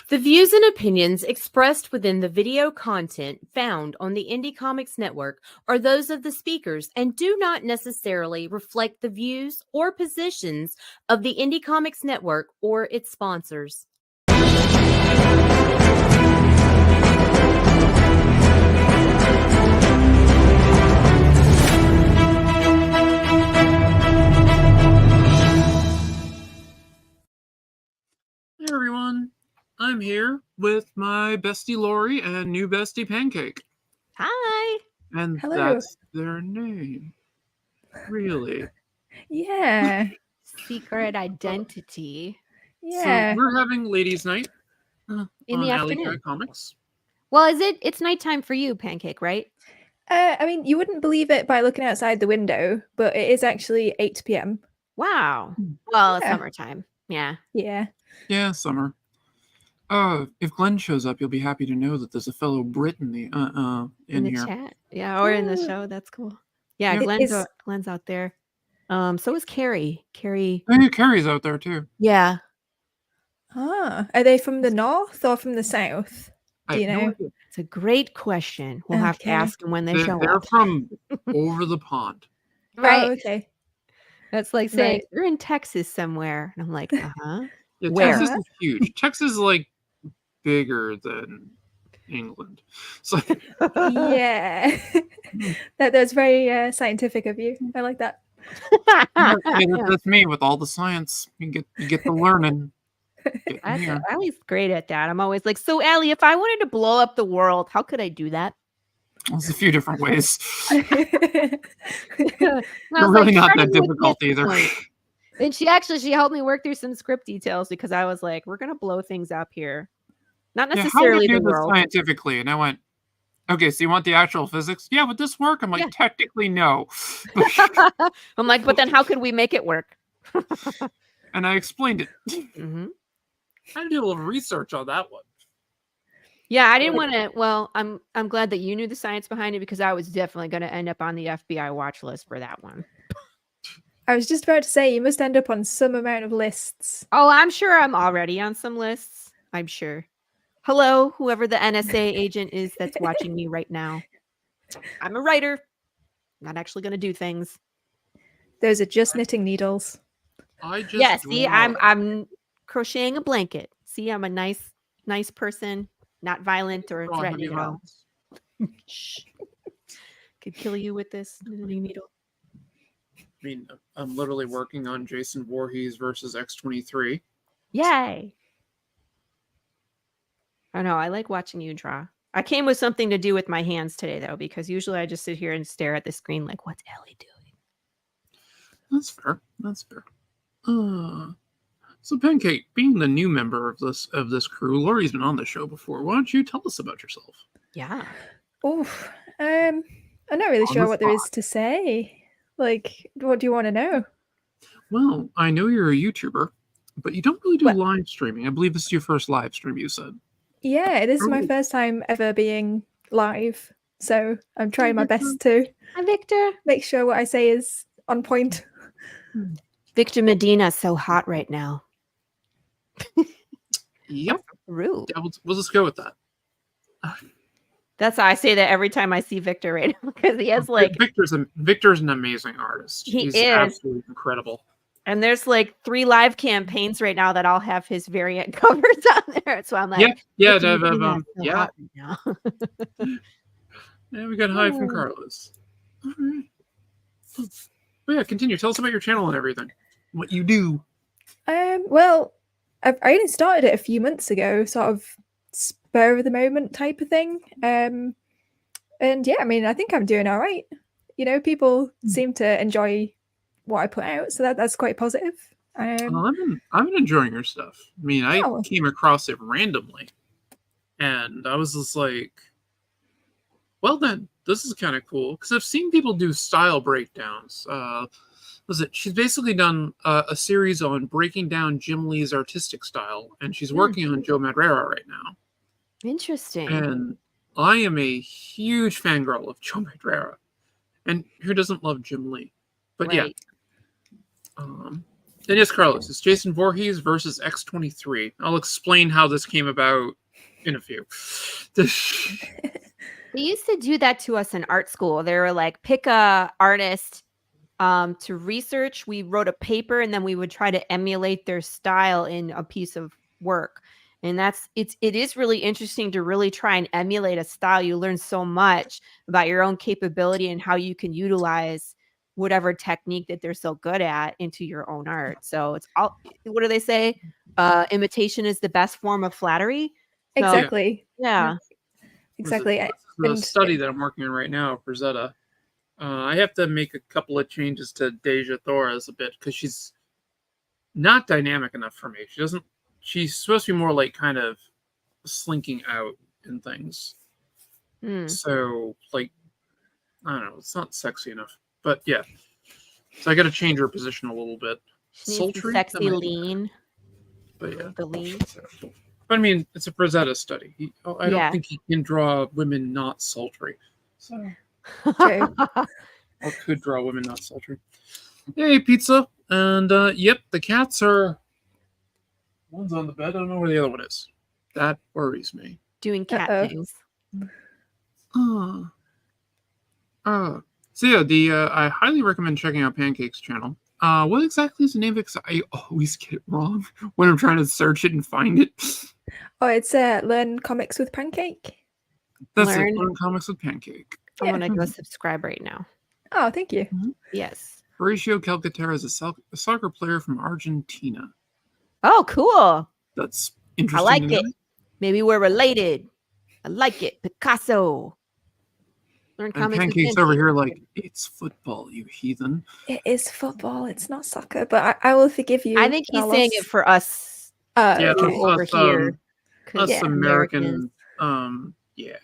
The views and opinions expressed within the video content found on the Indie Comics Network are those of the speakers and do not necessarily reflect the views or positions of the Indie Comics Network or its sponsors. Hey everyone, I'm here with my bestie Laurie and new bestie Pancake. Hi. And Hello. that's their name. Really? Yeah. Secret identity. Yeah. So we're having ladies' night In on the afternoon. Alikat Comics. Well, it's nighttime for you, Pancake, right? I mean, you wouldn't believe it by looking outside the window, but it is actually 8 p.m. Wow. Well, it's Yeah. summertime. Yeah. Yeah. Yeah, summer. If Glenn shows up, you'll be happy to know that there's a fellow Brit in the here. Chat. Yeah, or in the show. That's cool. Yeah, Yep. Glenn's out there. So is Carrie. Carrie. Oh, yeah, Carrie's out there too. Yeah. Ah, are they from the north or from the south? Do you I have no know? idea. It's a great question. We'll have to Okay. ask them when they show They're up. from over the pond. Right. Oh, okay. That's like saying Right. you're in Texas somewhere. And I'm like, uh-huh. Yeah, Where? Texas is huge. Texas is like bigger than England. So Yeah. That's very scientific of you. I like that. that's me with all the science. You get the learning. Allie's great at that. I'm always like, so Allie, if I wanted to blow up the world, how could I do that? There's a few different ways. They're really not that difficult either. And she helped me work through some script details because I was like, we're gonna blow things up here. Not necessarily how do the you do world. this scientifically? And I went, okay, so you want the actual physics? Yeah, would this work? I'm like, technically no. I'm like, but then how could we make it work? And I explained it. Mm-hmm. I did a little research on that one. Yeah, I didn't want to. Well, I'm glad that you knew the science behind it because I was definitely going to end up on the FBI watch list for that one. I was just about to say you must end up on some amount of lists. Oh, I'm sure I'm already on some lists. I'm sure. Hello, whoever the NSA agent is that's watching me right now. I'm a writer. Not actually going to do things. Those are just knitting needles. See, I'm crocheting a blanket. See, I'm a nice person, not violent or threatening at all. Shh. Could kill you with this knitting needle. I mean, I'm literally working on Jason Voorhees versus X-23. Yay! I know, I like watching you draw. I came with something to do with my hands today, though, because usually I just sit here and stare at the screen like, what's Ellie doing? That's fair. So Pancake, being the new member of this crew, Laurie's been on the show before. Why don't you tell us about yourself? Yeah. Oh, I'm not really sure what there is to say. Like, what do you want to know? Well, I know you're a YouTuber, but you don't really do live streaming. I believe this is your first live stream, you said. Yeah, this is my first time ever being live, so I'm trying my best to make sure what I say is on point. Victor Medina's so hot right now. Yep. Rude. Yeah, we'll just go with that. That's how I say that every time I see Victor right now because he has like Victor's an amazing artist. He's absolutely incredible. And there's like 3 live campaigns right now that all have his variant covers on there. So I'm like, yeah, right yeah, we got hi from Carlos. All right. But yeah, continue. Tell us about your channel and everything. What you do. Well, I only started it a few months ago, sort of spur of the moment type of thing. And yeah, I mean, I think I'm doing all right. You know, people seem to enjoy what I put out, so that's quite positive. I've been enjoying your stuff. I mean, I came across it randomly, and I was just like, well then, this is kind of cool because I've seen people do style breakdowns. She's basically done a series on breaking down Jim Lee's artistic style, and she's working on Joe Madureira right now. Interesting. And I am a huge fangirl of Joe Madureira, and who doesn't love Jim Lee? But yeah. And yes, Carlos, it's Jason Voorhees versus X-23. I'll explain how this came about in a few. They used to do that to us in art school. They were like, pick a artist to research. We wrote a paper and then we would try to emulate their style in a piece of work. And it is really interesting to really try and emulate a style. You learn so much about your own capability and how you can utilize whatever technique that they're so good at into your own art. So it's all, what do they say? Imitation is the best form of flattery. So, Exactly. yeah. Exactly. The study that I'm working on right now for Zeta, I have to make a couple of changes to Deja Thoras a bit because she's not dynamic enough for me. She's supposed to be more like kind of slinking out in things. So like, I don't know, it's not sexy enough. But yeah. So I got to change her position a little bit. She needs the sexy lean. But yeah. The lean. But I mean, it's a Frazetta study. I don't think he can draw women not sultry. So. Or could draw women not sultry. Yay, pizza. And yep, the cats are. One's on the bed. I don't know where the other one is. That worries me. Doing cat things. So yeah, I highly recommend checking out Pancake's channel. What exactly is the name of it? 'Cause I always get it wrong when I'm trying to search it and find it. Oh, it's Learn Comics with Pancake. That's it. Learn Comics with Pancake. I'm gonna go subscribe right now. Oh, thank you. Yes. Horatio Calcaterra is a soccer player from Argentina. Oh, cool. That's interesting. I like it. Maybe we're related. I like it. Picasso. Learn comics. And Pancake's over here like, it's football, you heathen. It is football. It's not soccer, but I will forgive you. I think he's saying it for us. Over here. Us Americans. Yeah.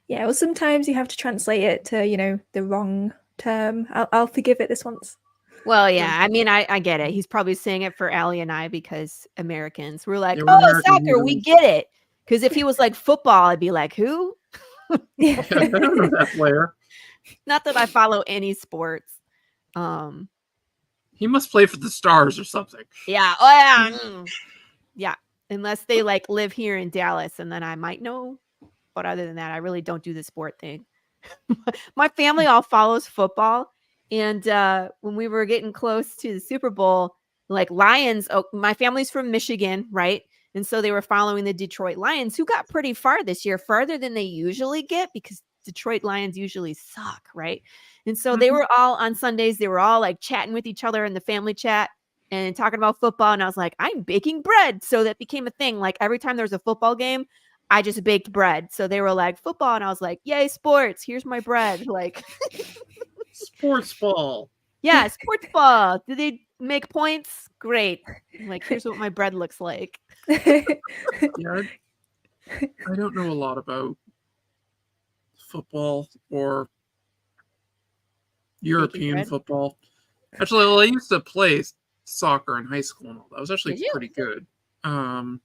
Yeah, well, sometimes you have to translate it to, the wrong term. I'll forgive it this once. Well, yeah. I mean, I get it. He's probably saying it for Allie and I because Americans. We're like, soccer, we get it. Because if he was like football, I'd be like, who? Yeah, I don't know that player. Not that I follow any sports. He must play for the Stars or something. Yeah. Oh, yeah. Yeah. Unless they like live here in Dallas, and then I might know. But other than that, I really don't do the sport thing. My family all follows football. And when we were getting close to the Super Bowl, like Lions, my family's from Michigan, right? And so they were following the Detroit Lions, who got pretty far this year, farther than they usually get because Detroit Lions usually suck, right? And so they were all on Sundays, they were all like chatting with each other in the family chat and talking about football. And I was like, I'm baking bread. So that became a thing. Like every time there was a football game, I just baked bread. So they were like, football. And I was like, yay, sports. Here's my bread. Like, sports ball. Yeah, sports ball. Do they make points? Great. Like, here's what my bread looks like. Yeah, I don't know a lot about football or European football. Actually, well, I used to play soccer in high school and all that. I was actually pretty good. I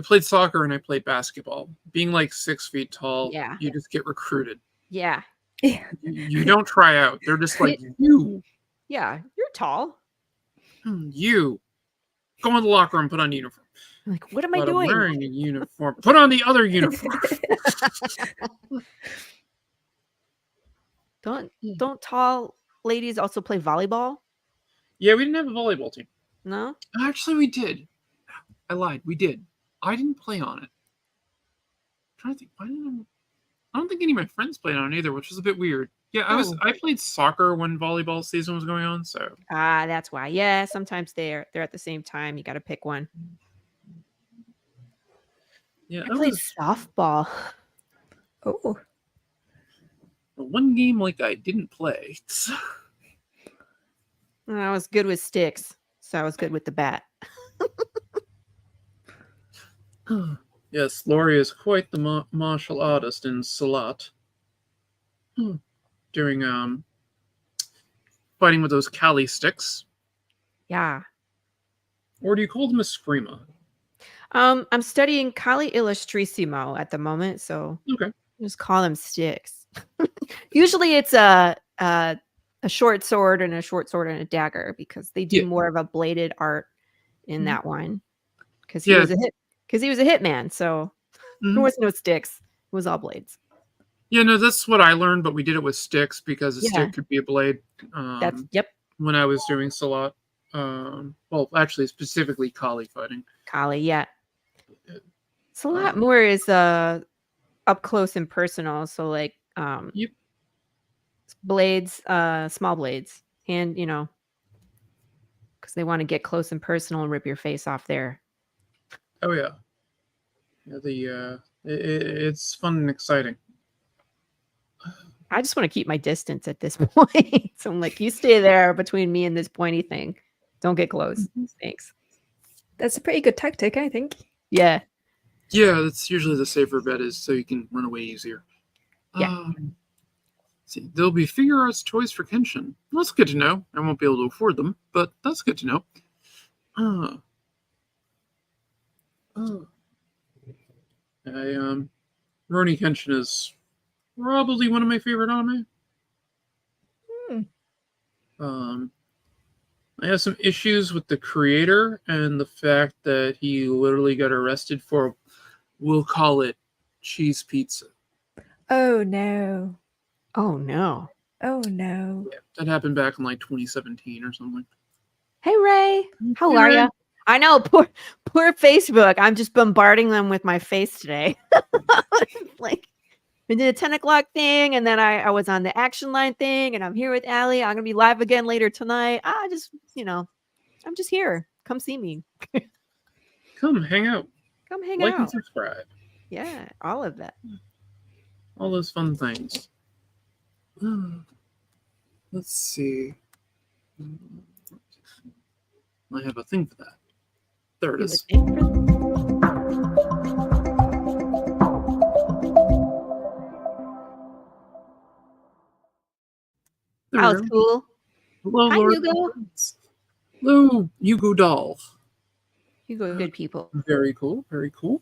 played soccer and I played basketball. Being like 6 feet tall, you just get recruited. Yeah. You don't try out. They're just like, you. Yeah, you're tall. You. Go in the locker room, put on a uniform. Like, what am I doing? I'm wearing a uniform. Put on the other uniform. Don't tall ladies also play volleyball? Yeah, we didn't have a volleyball team. No? Actually, we did. I lied. We did. I didn't play on it. I'm trying to think. I don't think any of my friends played on it either, which was a bit weird. Yeah, I played soccer when volleyball season was going on, so. That's why. Yeah, sometimes they're at the same time. You got to pick one. Yeah, I played softball. Oh. One game like I didn't play. I was good with sticks, so I was good with the bat. Yes, Laurie is quite the martial artist in Salat. During fighting with those Kali sticks. Yeah. Or do you call them a screama? I'm studying Kali Illustrissimo at the moment, so okay. Just call them sticks. Usually it's a a short sword and a dagger, because they do more of a bladed art in that one. Because he was a hitman, so there was no sticks. It was all blades. Yeah, no, that's what I learned, but we did it with sticks because a stick could be a blade. When I was doing Salat. Well, actually, specifically Kali fighting. Kali, yeah. Salat more is up close and personal. So like, blades, small blades, and because they want to get close and personal and rip your face off there. Oh yeah, it's fun and exciting. I just want to keep my distance at this point. So I'm like, you stay there between me and this pointy thing. Don't get close. Thanks. That's a pretty good tactic, I think. Yeah. Yeah, that's usually the safer bet, is so you can run away easier. Yeah. See, there'll be figure arts toys for Kenshin. That's good to know. I won't be able to afford them, but that's good to know. Rurouni Kenshin is probably one of my favorite anime. I have some issues with the creator and the fact that he literally got arrested for, we'll call it, cheese pizza. Oh no. Oh no. Oh no. Yeah, that happened back in like 2017 or something. Hey Ray, how are you? I know, poor Facebook. I'm just bombarding them with my face today. Like, we did a 10 o'clock thing, and then I was on the action line thing, and I'm here with Allie. I'm gonna be live again later tonight. I'm just here. Come see me. Come hang out. Come hang like out. and subscribe. Yeah, all of that. All those fun things. Let's see. I have a thing for that. There it is. That was cool. Hello, hi, Lord. Hugo. Hello, Hugo Doll. Hugo, good people. Very cool. Very cool.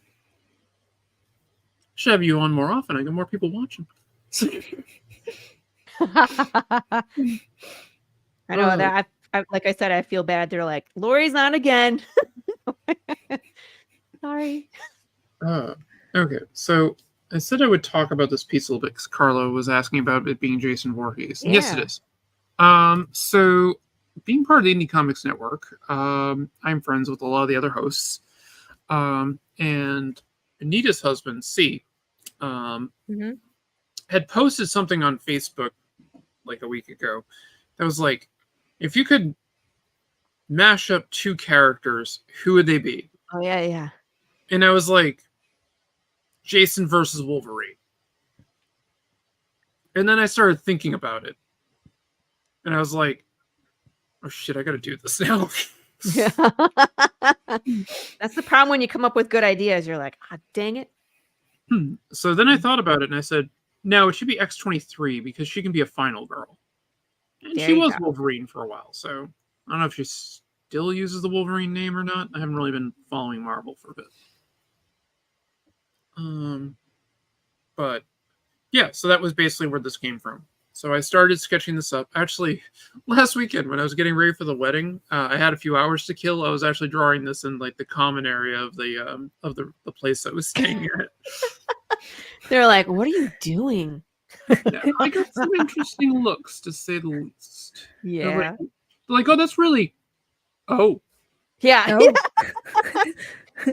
Should have you on more often. I get more people watching. I know that. Like I said, I feel bad. They're like, Laurie's on again. Sorry. Okay, so I said I would talk about this piece a little bit because Carlo was asking about it being Jason Voorhees. Yeah. Yes, it is. So being part of the Indie Comics Network, I'm friends with a lot of the other hosts. And Anita's husband, C, had posted something on Facebook like a week ago that was like, if you could mash up two characters, who would they be? Oh, yeah. And I was like, Jason versus Wolverine. And then I started thinking about it. And I was like, oh shit, I gotta do this now. Yeah. That's the problem when you come up with good ideas. You're like, ah, dang it. So then I thought about it and I said, no, it should be X-23 because she can be a final girl. And she was Wolverine for a while. So I don't know if she still uses the Wolverine name or not. I haven't really been following Marvel for a bit. But yeah, so that was basically where this came from. So I started sketching this up. Actually, last weekend when I was getting ready for the wedding, I had a few hours to kill. I was actually drawing this in like the common area of the place I was staying at. They're like, "What are you doing?" Yeah, I got some interesting looks, to say the least. Yeah. They're like, oh, that's really. Oh. Yeah. Oh.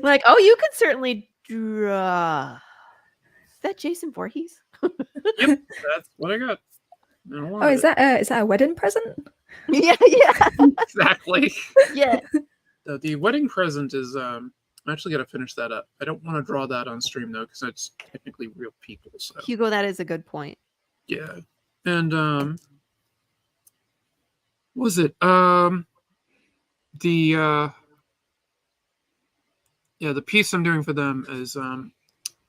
Like, oh, you could certainly draw. Is that Jason Voorhees? Yep, that's what I got. Oh, is that a wedding present? Yeah. Exactly. Yeah. The wedding present is I'm actually gonna finish that up. I don't want to draw that on stream though, because that's technically real people. So Hugo, that is a good point. yeah, and what was it the piece I'm doing for them is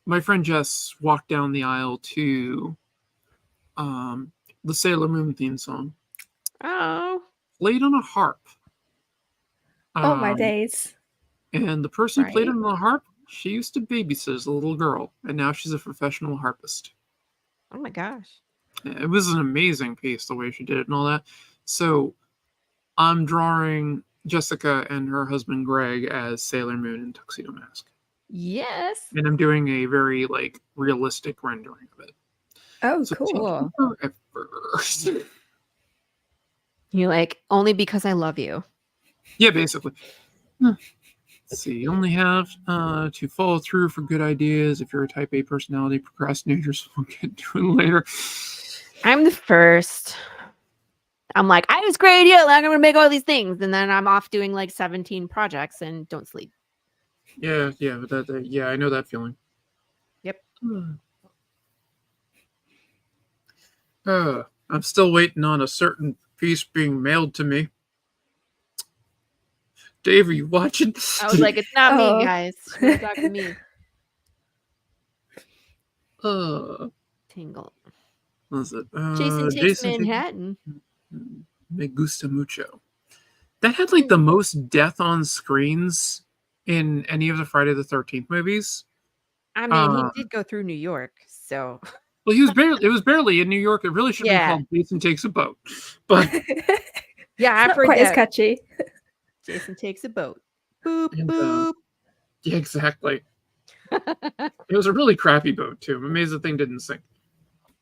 my friend Jess walked down the aisle to the Sailor Moon theme song. Oh. Played on a harp. Oh my days. And the person who played on the harp, she used to babysit as a little girl, and now she's a professional harpist. Oh my gosh. It was an amazing piece, the way she did it and all that. So I'm drawing Jessica and her husband Greg as Sailor Moon in Tuxedo Mask. Yes. And I'm doing a very like realistic rendering of it. Oh, So cool. forever. You like, only because I love you. Yeah, basically. Let's see. You only have to follow through for good ideas. If you're a type A personality, procrastinators will get to it later. I'm the first. I'm like, I have this great idea. Like, I'm going to make all these things. And then I'm off doing like 17 projects and don't sleep. Yeah, I know that feeling. Yep. I'm still waiting on a certain piece being mailed to me. Dave, are you watching? I was like, it's not me, guys. She's talking to me. Tingle. What's it? Jason Takes Manhattan. Me gusta mucho. That had like the most death on screens in any of the Friday the 13th movies. I mean, he did go through New York, so. Well, it was barely in New York. It really should be called Jason Takes a Boat. But yeah, I've heard quite as catchy. Jason Takes a Boat. Boop, boop. Yeah, exactly. It was a really crappy boat too. I'm amazed the thing didn't sink.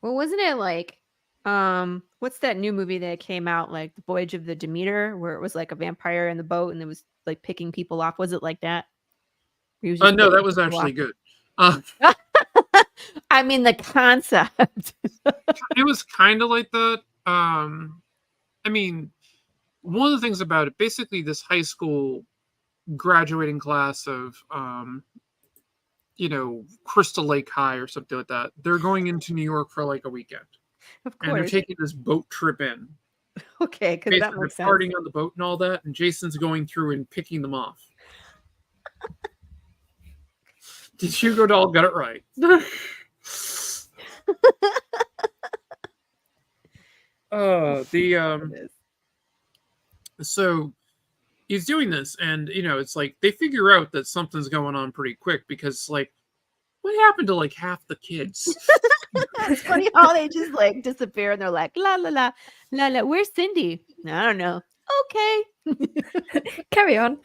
Well, wasn't it like, what's that new movie that came out, like The Voyage of the Demeter, where it was like a vampire in the boat and it was like picking people off? Was it like that? No, that was actually good. I mean, the concept. It was kind of like that. I mean, one of the things about it, basically, this high school graduating class of, Crystal Lake High or something like that, they're going into New York for like a weekend. Of course. And they're taking this boat trip in. Okay, because that makes sense. Partying on the boat and all that, and Jason's going through and picking them off. Did Hugo Doll get it right? So he's doing this, and it's like they figure out that something's going on pretty quick because like, what happened to like half the kids? It's funny how they just like disappear and they're like la la la la la. Where's Cindy? I don't know. Okay. Carry on.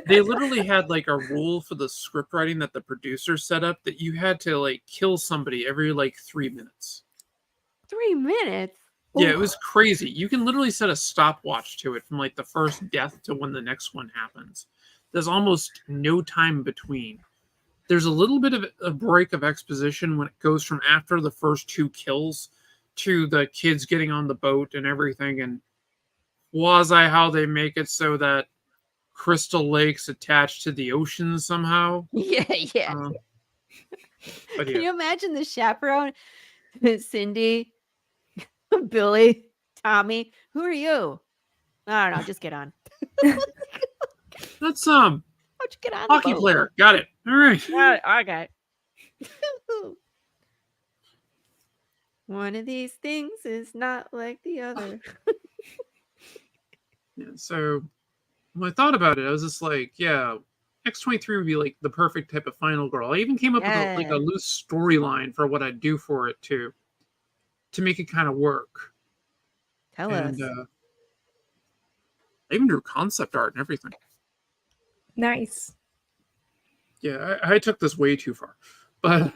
They literally had like a rule for the script writing that the producer set up that you had to like kill somebody every like 3 minutes. 3 minutes? Yeah, it was crazy. You can literally set a stopwatch to it from like the first death to when the next one happens. There's almost no time between. There's a little bit of a break of exposition when it goes from after the first 2 kills to the kids getting on the boat and everything, and quasi how they make it so that Crystal Lake's attached to the ocean somehow. Yeah. But Can you imagine the chaperone? Cindy, Billy, Tommy. Who are you? I don't know. Just get on. That's How'd you get on? Hockey player. Got it. All right. Okay. One of these things is not like the other. Yeah, so when I thought about it, I was just like, yeah, X-23 would be like the perfect type of final girl. I even came up with a loose storyline for what I'd do for it to make it kind of work. Tell us. I even drew concept art and everything. Nice. Yeah, I took this way too far, but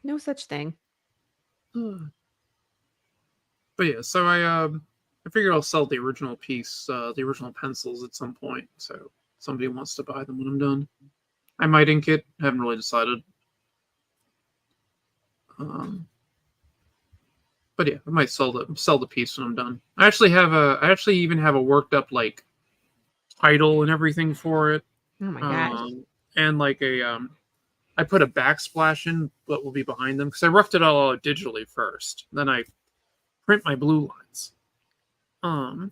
no such thing. But yeah, so I figured I'll sell the original piece, the original pencils at some point. So if somebody wants to buy them when I'm done. I might ink it. I haven't really decided. But yeah, I might sell the piece when I'm done. I actually even have a worked up like title and everything for it. Oh my gosh. And like I put a backsplash in what will be behind them because I roughed it all out digitally first. Then I print my blue lines. And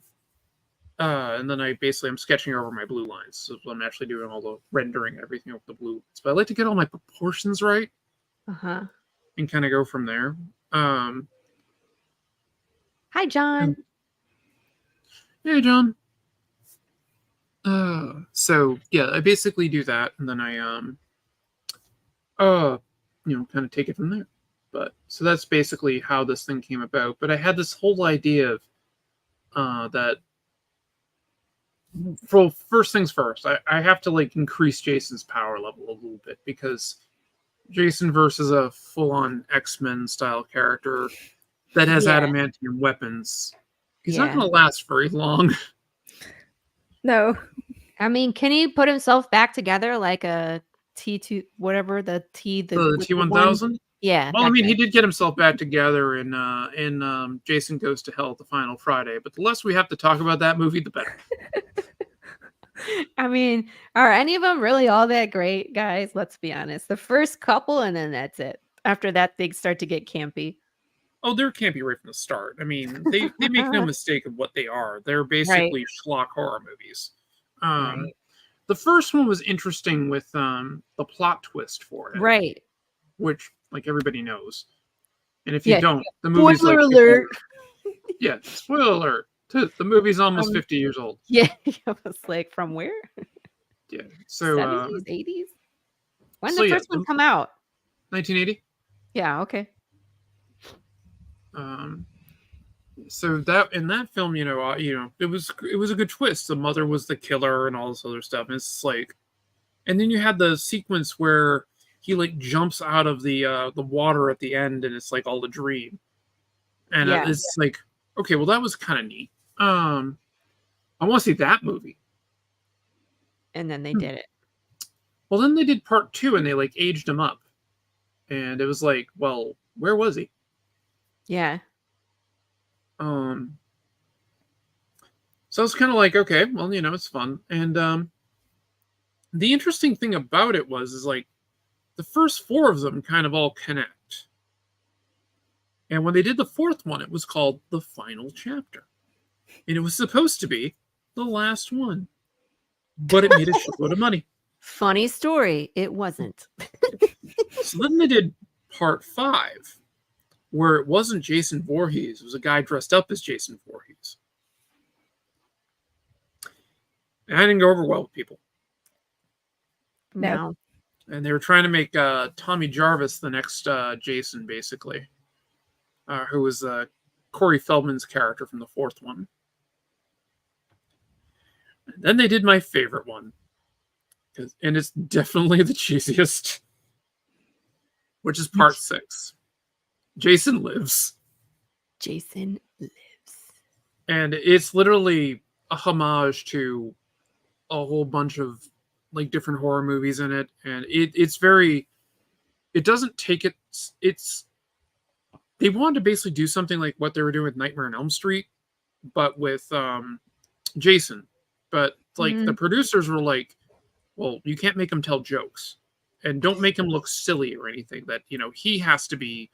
then I'm sketching over my blue lines. So I'm actually doing all the rendering and everything over the blue lines. But I like to get all my proportions right. And kind of go from there. Hi, John. Hey, John. So yeah, I basically do that, and then I kind of take it from there. But so that's basically how this thing came about. But I had this whole idea of that. For first things first, I have to like increase Jason's power level a little bit, because Jason versus a full-on X-Men style character that has adamantium weapons, he's not going to last very long. No. I mean, can he put himself back together like a T2, whatever the T-1000? Yeah. Well, I mean, he did get himself back together in Jason Goes to Hell: The Final Friday. But the less we have to talk about that movie, the better. I mean, are any of them really all that great, guys? Let's be honest. The first couple, and then that's it. After that, they start to get campy. Oh, they're campy right from the start. I mean, they make no mistake of what they are. They're basically schlock horror movies. Right. The first one was interesting with the plot twist for it. Right. Which, like, everybody knows. And if you don't, the Spoiler movie's like... alert! Yeah, spoiler alert. The movie's almost 50 years old. Yeah, I was like, from where? Yeah, so... 70s, 80s? When did the first one come out? 1980. Yeah, okay. So that in that film, it was a good twist. The mother was the killer and all this other stuff. And it's like, and then you had the sequence where he like jumps out of the water at the end, and it's like all a dream. And it's like, okay, well that was kind of neat. I want to see that movie. And then they did it. Well, then they did part 2, and they like aged him up, and it was like, well, where was he? Yeah. So I was kind of like, okay, well, it's fun. And the interesting thing about it is like the first 4 of them kind of all connect. And when they did the 4th one, it was called The Final Chapter. And it was supposed to be the last one. But it made a shitload of money. Funny story, it wasn't. So then they did part 5, where it wasn't Jason Voorhees. It was a guy dressed up as Jason Voorhees. And I didn't go over well with people. No. And they were trying to make Tommy Jarvis the next Jason, basically. Who was Corey Feldman's character from the 4th one. And then they did my favorite one. And it's definitely the cheesiest. Which is part 6. Jason Lives. Jason Lives. And it's literally a homage to a whole bunch of like different horror movies in it. And it doesn't take it. They wanted to basically do something like what they were doing with Nightmare on Elm Street, but with Jason. But like the producers were like, well, you can't make him tell jokes, and don't make him look silly or anything. That, he has to be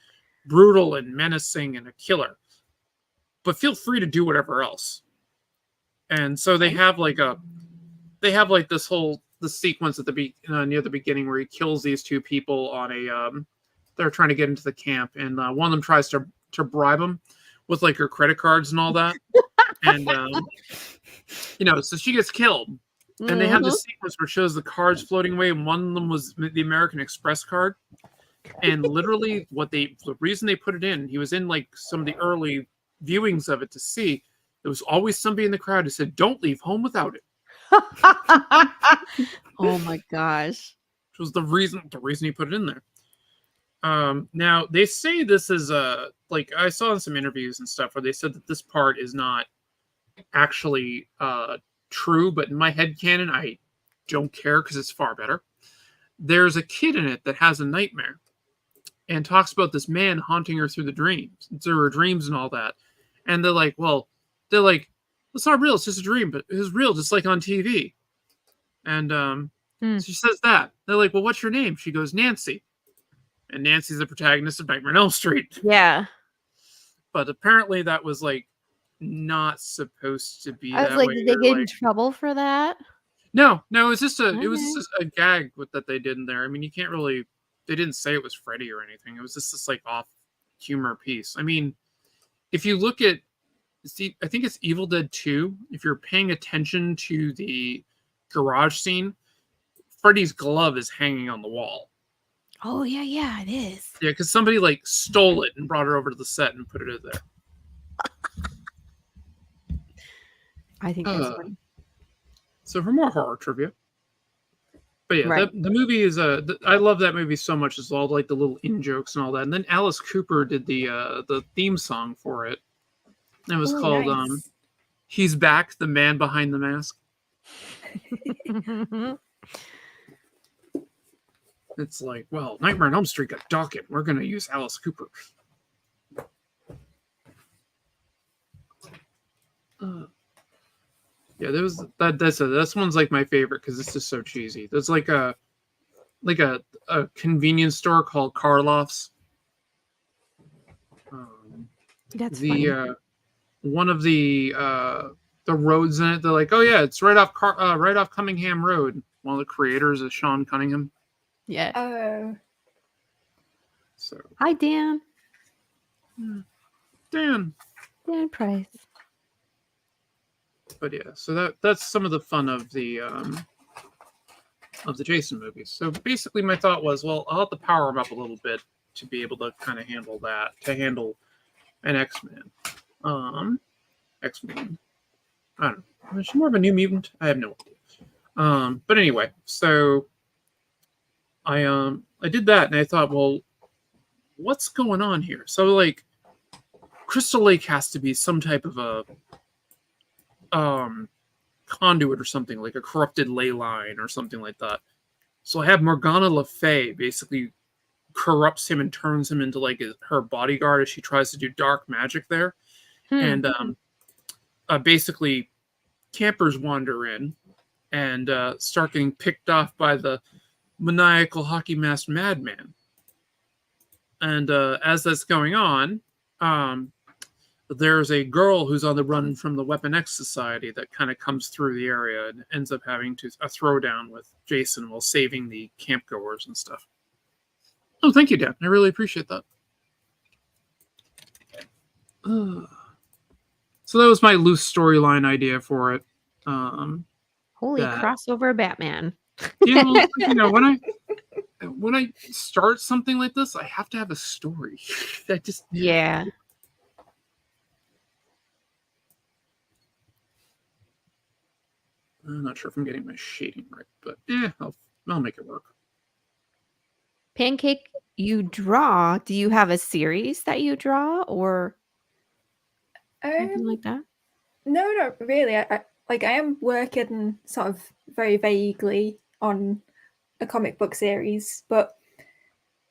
brutal and menacing and a killer, but feel free to do whatever else. And so they have like this whole sequence at the near the beginning where he kills these 2 people on a they're trying to get into the camp, and one of them tries to bribe him with like her credit cards and all that. And so she gets killed. And they have this sequence where it shows the cards floating away, and one of them was the American Express card. And literally the reason they put it in, he was in like some of the early viewings of it to see, there was always somebody in the crowd who said, "Don't leave home without it." Oh my gosh. Which was the reason he put it in there. Now they say this is like I saw in some interviews and stuff where they said that this part is not actually true, but in my headcanon, I don't care because it's far better. There's a kid in it that has a nightmare and talks about this man haunting her through her dreams and all that. And they're like, it's not real, it's just a dream, but it was real, just like on TV. And she says that. They're like, well, what's your name? She goes, Nancy. And Nancy's the protagonist of Nightmare on Elm Street. Yeah. But apparently that was like not supposed to be. I was like, did they get in trouble for that? No, it was just a gag that they did in there. I mean, you can't really. They didn't say it was Freddy or anything. It was just this like off humor piece. I mean, if you look at, I think it's Evil Dead 2. If you're paying attention to the garage scene, Freddy's glove is hanging on the wall. Oh, yeah, it is. Yeah, because somebody like stole it and brought it over to the set and put it in there. I think that's funny. So for more horror trivia. But yeah, Right. the movie is I love that movie so much as well, like the little in jokes and all that. And then Alice Cooper did the theme song for it. It was called nice. He's Back, the Man Behind the Mask. It's like, well, Nightmare on Elm Street got docket. We're gonna use Alice Cooper. Yeah, this one's like my favorite because it's just so cheesy. There's like a convenience store called Karloff's. That's funny. One of the roads in it, they're like, oh yeah, it's right off Cunningham Road. One of the creators is Sean Cunningham. Yeah. Oh. So Hi, Dan. Dan Price. But yeah, so that's some of the fun of the Jason movies. So basically, my thought was, well, I'll have to power him up a little bit to be able to kind of handle that, to handle an X-Man. X-Men. I don't know. Is she more of a New Mutant? I have no idea. But anyway, so I did that, and I thought, well, what's going on here? So like, Crystal Lake has to be some type of a conduit or something, like a corrupted ley line or something like that. So I have Morgana Le Fay basically corrupts him and turns him into like her bodyguard as she tries to do dark magic there. And basically campers wander in and start getting picked off by the maniacal hockey masked madman. And as that's going on, there's a girl who's on the run from the Weapon X Society that kind of comes through the area and ends up having a throwdown with Jason while saving the campgoers and stuff. Oh, thank you, Dan. I really appreciate that. So that was my loose storyline idea for it. Holy crossover Batman. Yeah, well, you know, when I start something like this, I have to have a story. Yeah. I'm not sure if I'm getting my shading right, but yeah, I'll make it work. Pancake, you draw. Do you have a series that you draw or anything like that? No, not really. I am working sort of very vaguely on a comic book series, but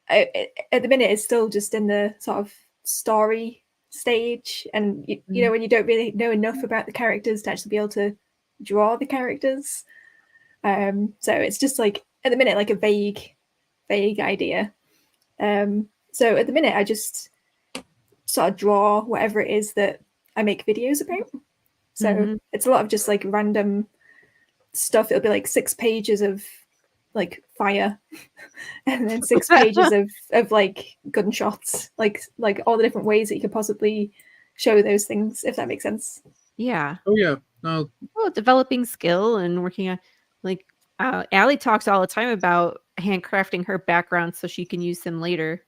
at the minute it's still just in the sort of story stage, and you know, when you don't really know enough about the characters to actually be able to draw the characters. So it's just like at the minute like a vague idea. So at the minute I just sort of draw whatever it is that I make videos about. So it's a lot of just like random stuff. It'll be like 6 pages of like fire and then 6 pages of like gunshots, like all the different ways that you could possibly show those things, if that makes sense. Yeah. Oh yeah. No. Well, developing skill and working on, like, Allie talks all the time about handcrafting her background so she can use them later.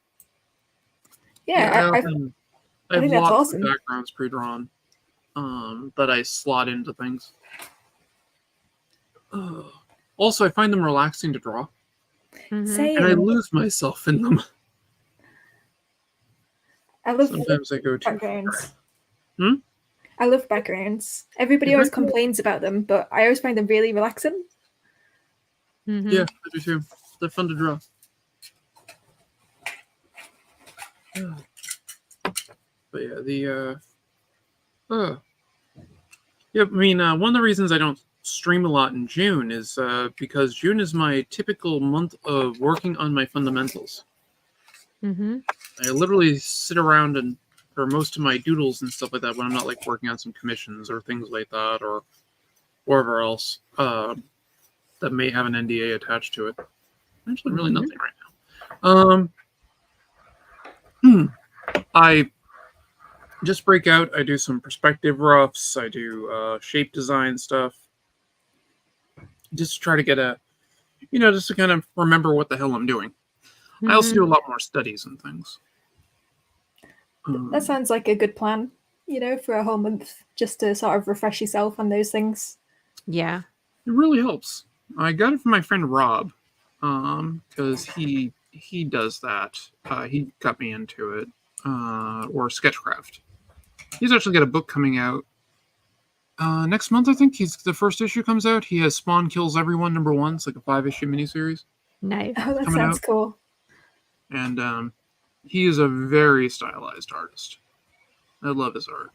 Yeah, I think that's awesome. Backgrounds pre-drawn that I slot into things. Also, I find them relaxing to draw. Same. And I lose myself in them. I love Sometimes I go too backgrounds. Far. I love backgrounds. Everybody always complains about them, but I always find them really relaxing. Yeah, I do too. They're fun to draw. But yeah, I mean, one of the reasons I don't stream a lot in June is because June is my typical month of working on my fundamentals. I literally sit around and for most of my doodles and stuff like that when I'm not like working on some commissions or things like that or wherever else that may have an NDA attached to it. Actually, really nothing right now. I just break out. I do some perspective roughs. I do shape design stuff. Just to try to get just to kind of remember what the hell I'm doing. I also do a lot more studies and things. That sounds like a good plan, for a whole month, just to sort of refresh yourself on those things. Yeah. It really helps. I got it from my friend Rob, because he does that. He got me into it, or Sketchcraft. He's actually got a book coming out next month. I think the first issue comes out. He has Spawn Kills Everyone #1. It's like a 5-issue miniseries. Nice. Oh, that sounds cool. And he is a very stylized artist. I love his art.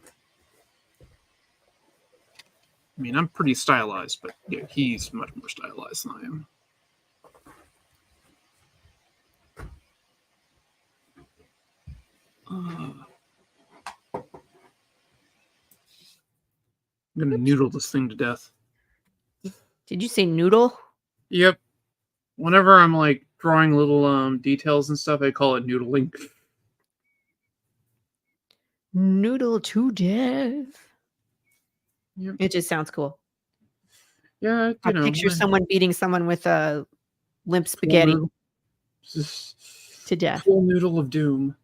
I mean, I'm pretty stylized, but yeah, he's much more stylized than I am. I'm gonna noodle this thing to death. Did you say noodle? Yep. Whenever I'm like drawing little details and stuff, I call it noodling. Noodle to death. Yep. It just sounds cool. Yeah, I picture someone beating someone with a limp spaghetti to death. Full noodle of doom.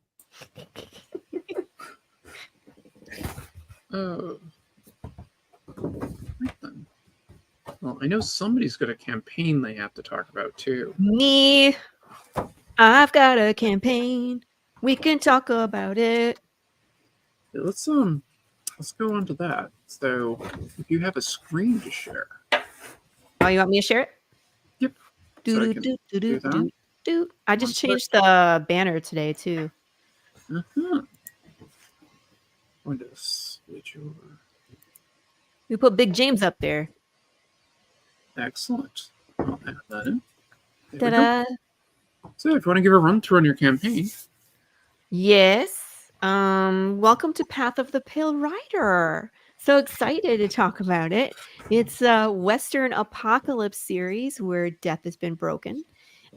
Oh. Right then. Well, I know somebody's got a campaign they have to talk about too. Me. I've got a campaign. We can talk about it. Yeah, let's go on to that. So, if you have a screen to share. Oh, you want me to share it? Yep. I just changed the banner today too. Going to switch over. We put Big James up there. Excellent. I'll add that in. Ta-da. So, if you want to give a run through on your campaign. Yes. Welcome to Path of the Pale Rider. So excited to talk about it. It's a Western apocalypse series where death has been broken.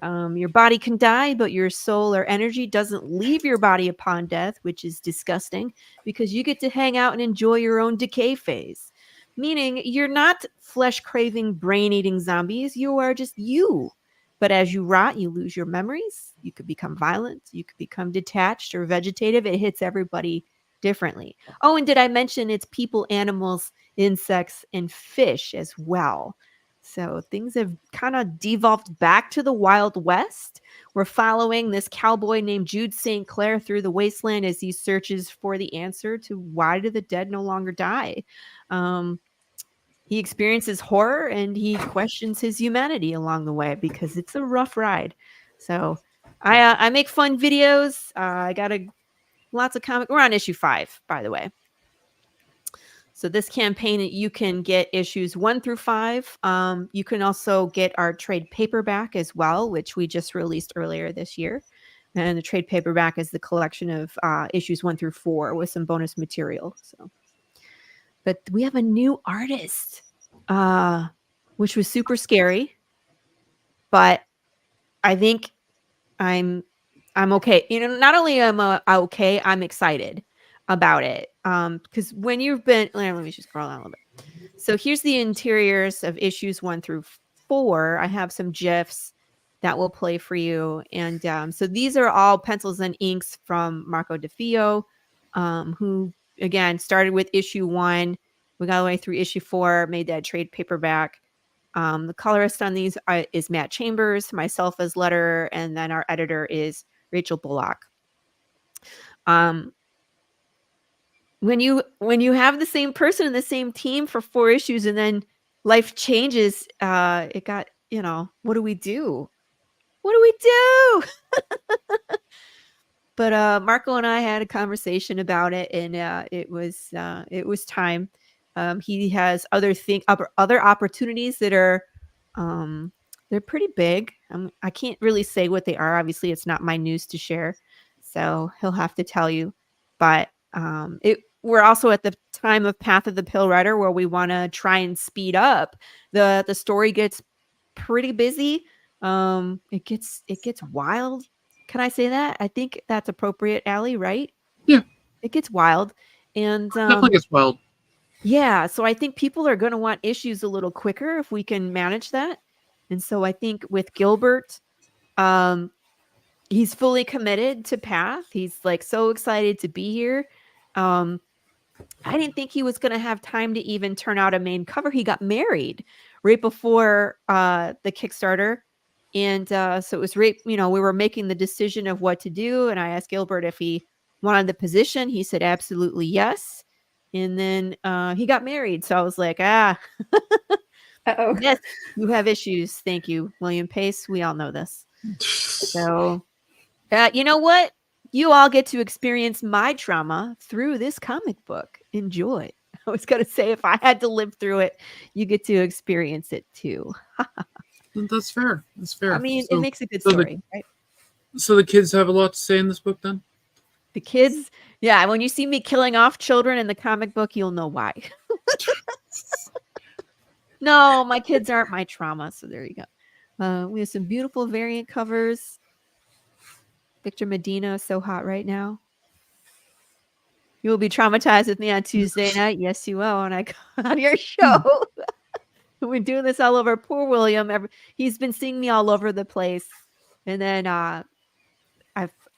Your body can die, but your soul or energy doesn't leave your body upon death, which is disgusting because you get to hang out and enjoy your own decay phase. Meaning you're not flesh-craving, brain-eating zombies. You are just you. But as you rot, you lose your memories. You could become violent. You could become detached or vegetative. It hits everybody differently. Oh, and did I mention it's people, animals, insects, and fish as well? So things have kind of devolved back to the Wild West. We're following this cowboy named Jude St. Clair through the wasteland as he searches for the answer to why do the dead no longer die. He experiences horror and he questions his humanity along the way because it's a rough ride. So I make fun videos. I got lots of comic. We're on issue 5, by the way. So this campaign, you can get issues 1 through 5. You can also get our trade paperback as well, which we just released earlier this year. And the trade paperback is the collection of issues 1 through 4 with some bonus material. So. But we have a new artist, which was super scary. But I think I'm okay. Not only am I okay, I'm excited about it. Because when you've been, let me just scroll down a little bit. So here's the interiors of issues 1 through 4. I have some GIFs that will play for you. And so these are all pencils and inks from Marco DeFio, who again started with issue 1. We got all the way through issue 4, made that trade paperback. The colorist on these is Matt Chambers, myself as letterer, and then our editor is Rachel Bullock. When you have the same person in the same team for 4 issues and then life changes, it got, what do we do? What do we do? But Marco and I had a conversation about it, and it was time. He has other opportunities that are they're pretty big. I can't really say what they are. Obviously, it's not my news to share, so he'll have to tell you. But we're also at the time of Path of the Pale Rider where we want to try and speed up. The story gets pretty busy. It gets wild. Can I say that? I think that's appropriate, Allie, right? Yeah. It gets wild. And definitely gets wild. Yeah. So I think people are going to want issues a little quicker if we can manage that. And so I think with Gilbert, he's fully committed to Path. He's like so excited to be here. I didn't think he was going to have time to even turn out a main cover. He got married right before the Kickstarter. And so it was right, we were making the decision of what to do. And I asked Gilbert if he wanted the position. He said, absolutely yes. And then he got married. So I was like, Uh-oh. yes, you have issues. Thank you, William Pace. We all know this. So, you know what? You all get to experience my trauma through this comic book. Enjoy. I was going to say, if I had to live through it, you get to experience it too. That's fair. That's fair. I mean, it makes a good story, right? So the kids have a lot to say in this book then? The kids, yeah, when you see me killing off children in the comic book, you'll know why. No, my kids aren't my trauma, so there you go. We have some beautiful variant covers. Victor Medina is so hot right now. You will be traumatized with me on Tuesday night. Yes, you will. And I go on your show. We're doing this all over. Poor William. He's been seeing me all over the place. And then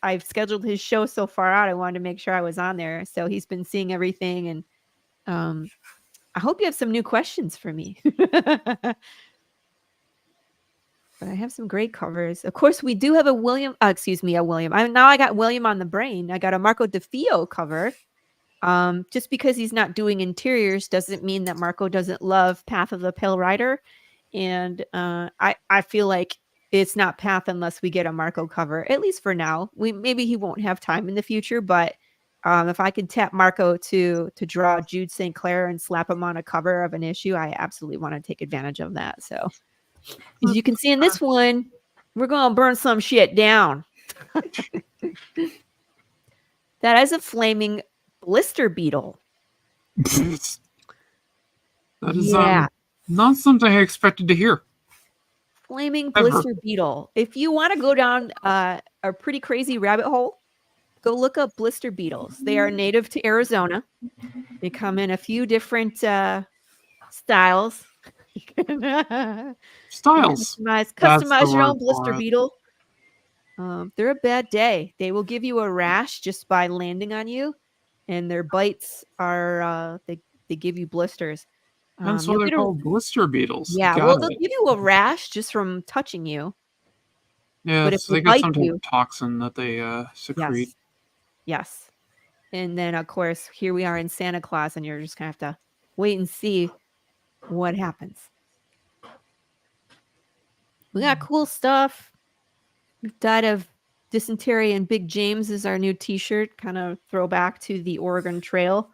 I've scheduled his show so far out. I wanted to make sure I was on there. So he's been seeing everything. And I hope you have some new questions for me. But I have some great covers. Of course, we do have a William. A William. Now I got William on the brain. I got a Marco DeFeo cover. Just because he's not doing interiors doesn't mean that Marco doesn't love Path of the Pale Rider. And I feel like it's not Path unless we get a Marco cover, at least for now. Maybe he won't have time in the future, but if I could tap Marco to draw Jude St. Clair and slap him on a cover of an issue, I absolutely want to take advantage of that. So as you can see in this one, we're going to burn some shit down. That is a flaming blister beetle. That is not something I expected to hear. Flaming blister beetle. If you want to go down a pretty crazy rabbit hole, go look up blister beetles. They are native to Arizona. They come in a few different styles. Customize your own blister beetle. They're a bad day. They will give you a rash just by landing on you, and their bites are they give you blisters. That's why they're called blister beetles. Yeah, they'll give you a rash just from touching you. Yeah, but if they get some type of toxin that they secrete. Yes. And then, of course, here we are in Santa Claus, and you're just going to have to wait and see what happens. We got cool stuff. We've died of dysentery, and Big James is our new t-shirt, kind of throwback to the Oregon Trail.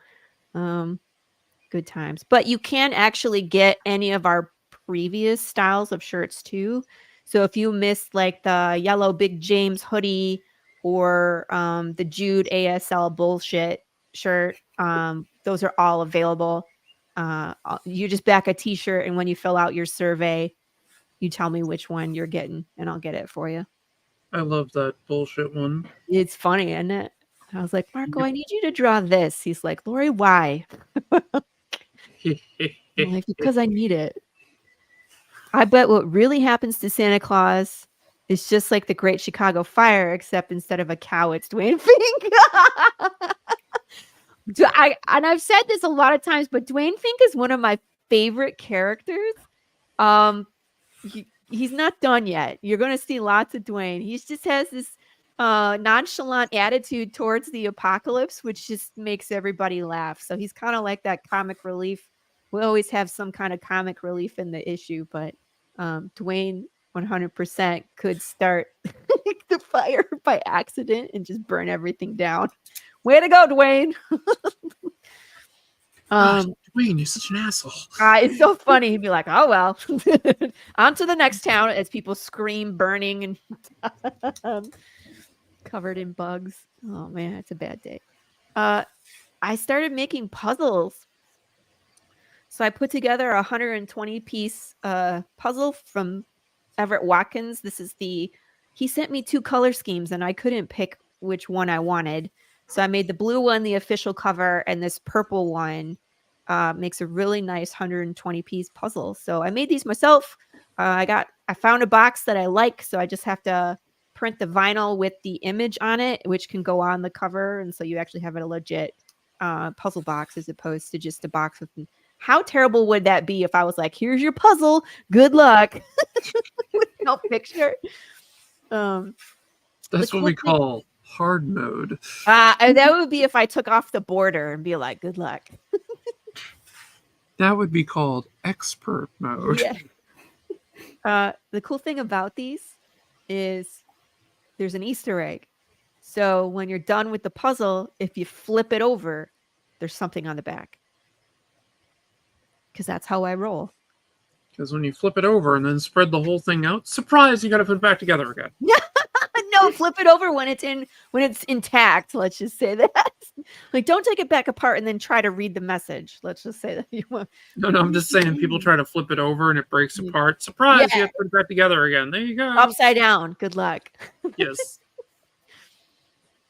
Good times. But you can actually get any of our previous styles of shirts too. So if you missed like the yellow Big James hoodie or the Jude ASL bullshit shirt, those are all available. You just back a t-shirt, and when you fill out your survey, you tell me which one you're getting, and I'll get it for you. I love that bullshit one. It's funny, isn't it? I was like, Marco, I need you to draw this. He's like, Laurie, why? I'm like, because I need it. I bet what really happens to Santa Claus is just like the Great Chicago Fire, except instead of a cow, it's Dwayne Fink. And I've said this a lot of times, but Dwayne Fink is one of my favorite characters. He's not done yet. You're going to see lots of Dwayne. He just has this nonchalant attitude towards the apocalypse, which just makes everybody laugh. So he's kind of like that comic relief. We always have some kind of comic relief in the issue, but Dwayne 100% could start the fire by accident and just burn everything down. Way to go, Dwayne. Dwayne, you're such an asshole. It's so funny. He'd be like, oh, well, on to the next town as people scream, burning and covered in bugs. Oh, man, it's a bad day. I started making puzzles. So I put together a 120-piece puzzle from Everett Watkins. He sent me 2 color schemes, and I couldn't pick which one I wanted. So I made the blue one the official cover, and this purple one makes a really nice 120-piece puzzle. So I made these myself. I found a box that I like, so I just have to print the vinyl with the image on it, which can go on the cover, and so you actually have a legit puzzle box as opposed to just a box with. How terrible would that be if I was like, "Here's your puzzle, good luck," with no picture? That's what we call hard mode. That would be if I took off the border and be like, "Good luck." That would be called expert mode. Yeah. The cool thing about these is there's an Easter egg. So when you're done with the puzzle, if you flip it over, there's something on the back. Because that's how I roll. Because when you flip it over and then spread the whole thing out, surprise, you got to put it back together again. No, flip it over when it's intact. Let's just say that. Like, don't take it back apart and then try to read the message. Let's just say that you want. No, I'm just saying people try to flip it over and it breaks apart. Surprise, you have to put it back together again. There you go. Upside down. Good luck. Yes.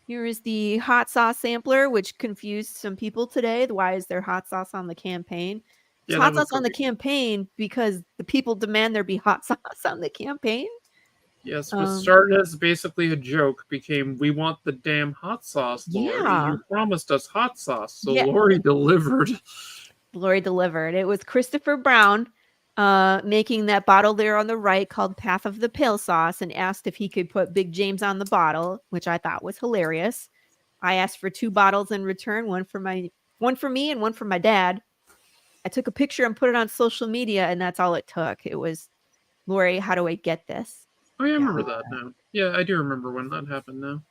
Here is the hot sauce sampler, which confused some people today. Why is there hot sauce on the campaign? Yeah, hot sauce on the campaign because the people demand there be hot sauce on the campaign. Yes, what started as basically a joke became, we want the damn hot sauce, Laurie. Yeah. You promised us hot sauce, so Laurie delivered. Laurie delivered. It was Christopher Brown making that bottle there on the right called Path of the Pale Sauce and asked if he could put Big James on the bottle, which I thought was hilarious. I asked for 2 bottles in return, one for me and one for my dad. I took a picture and put it on social media, and that's all it took. It was, Laurie, how do I get this? Oh, yeah, I remember that now. Yeah, I do remember when that happened now.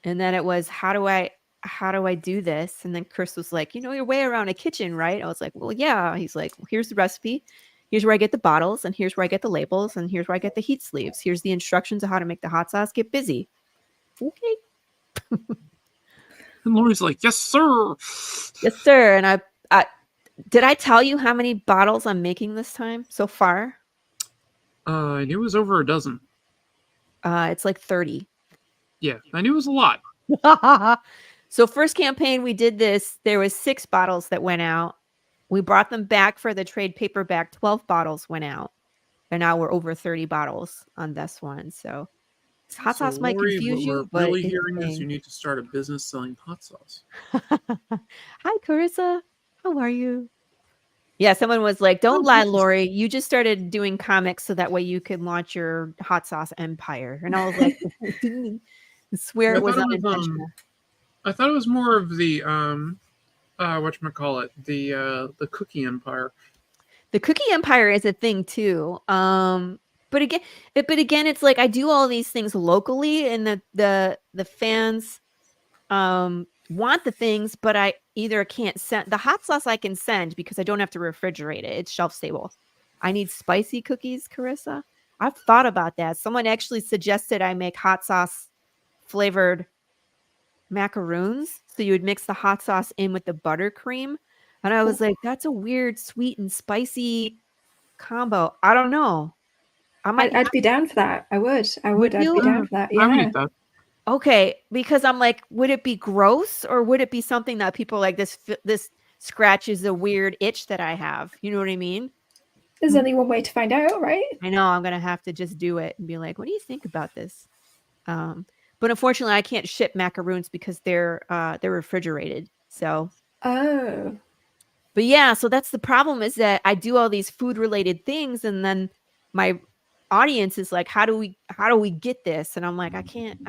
And then it was, how do I do this? And then Chris was like, you know your way around a kitchen, right? I was like, well, yeah. He's like, well, here's the recipe. Here's where I get the bottles, and here's where I get the labels, and here's where I get the heat sleeves. Here's the instructions of how to make the hot sauce. Get busy. Okay. And Laurie's like, yes, sir. Yes, sir. And I did I tell you how many bottles I'm making this time so far? I knew it was over a dozen. It's like 30. Yeah, I knew it was a lot. So first campaign we did this, there was 6 bottles that went out. We brought them back for the trade paperback. 12 bottles went out. And now we're over 30 bottles on this one. So hot sauce might Laurie, confuse you, what but we're really hearing is you need to start a business selling hot sauce. Hi, Carissa. How are you? Yeah, someone was like, don't lie, Laurie. You just started doing comics so that way you could launch your hot sauce empire. And I was like, I swear it was unintentional. I thought it was more of the whatchamacallit, the cookie empire. The cookie empire is a thing too. But again, it's like I do all these things locally, and the fans want the things, but I either can't send the hot sauce. I can send because I don't have to refrigerate it. It's shelf stable. I need spicy cookies, Carissa. I've thought about that. Someone actually suggested I make hot sauce flavored macaroons. So you would mix the hot sauce in with the buttercream. And I was like, that's a weird sweet and spicy combo. I don't know. I'd be down for that. I would. I'd be down for that. Yeah. I would eat that. Okay, because I'm like, would it be gross or would it be something that people like this scratches a weird itch that I have? You know what I mean? There's only one way to find out, right? I know. I'm gonna have to just do it and be like, what do you think about this? But unfortunately, I can't ship macaroons because they're refrigerated. So. Oh. But yeah, so that's the problem is that I do all these food related things, and then my audience is like, how do we get this? And I'm like, I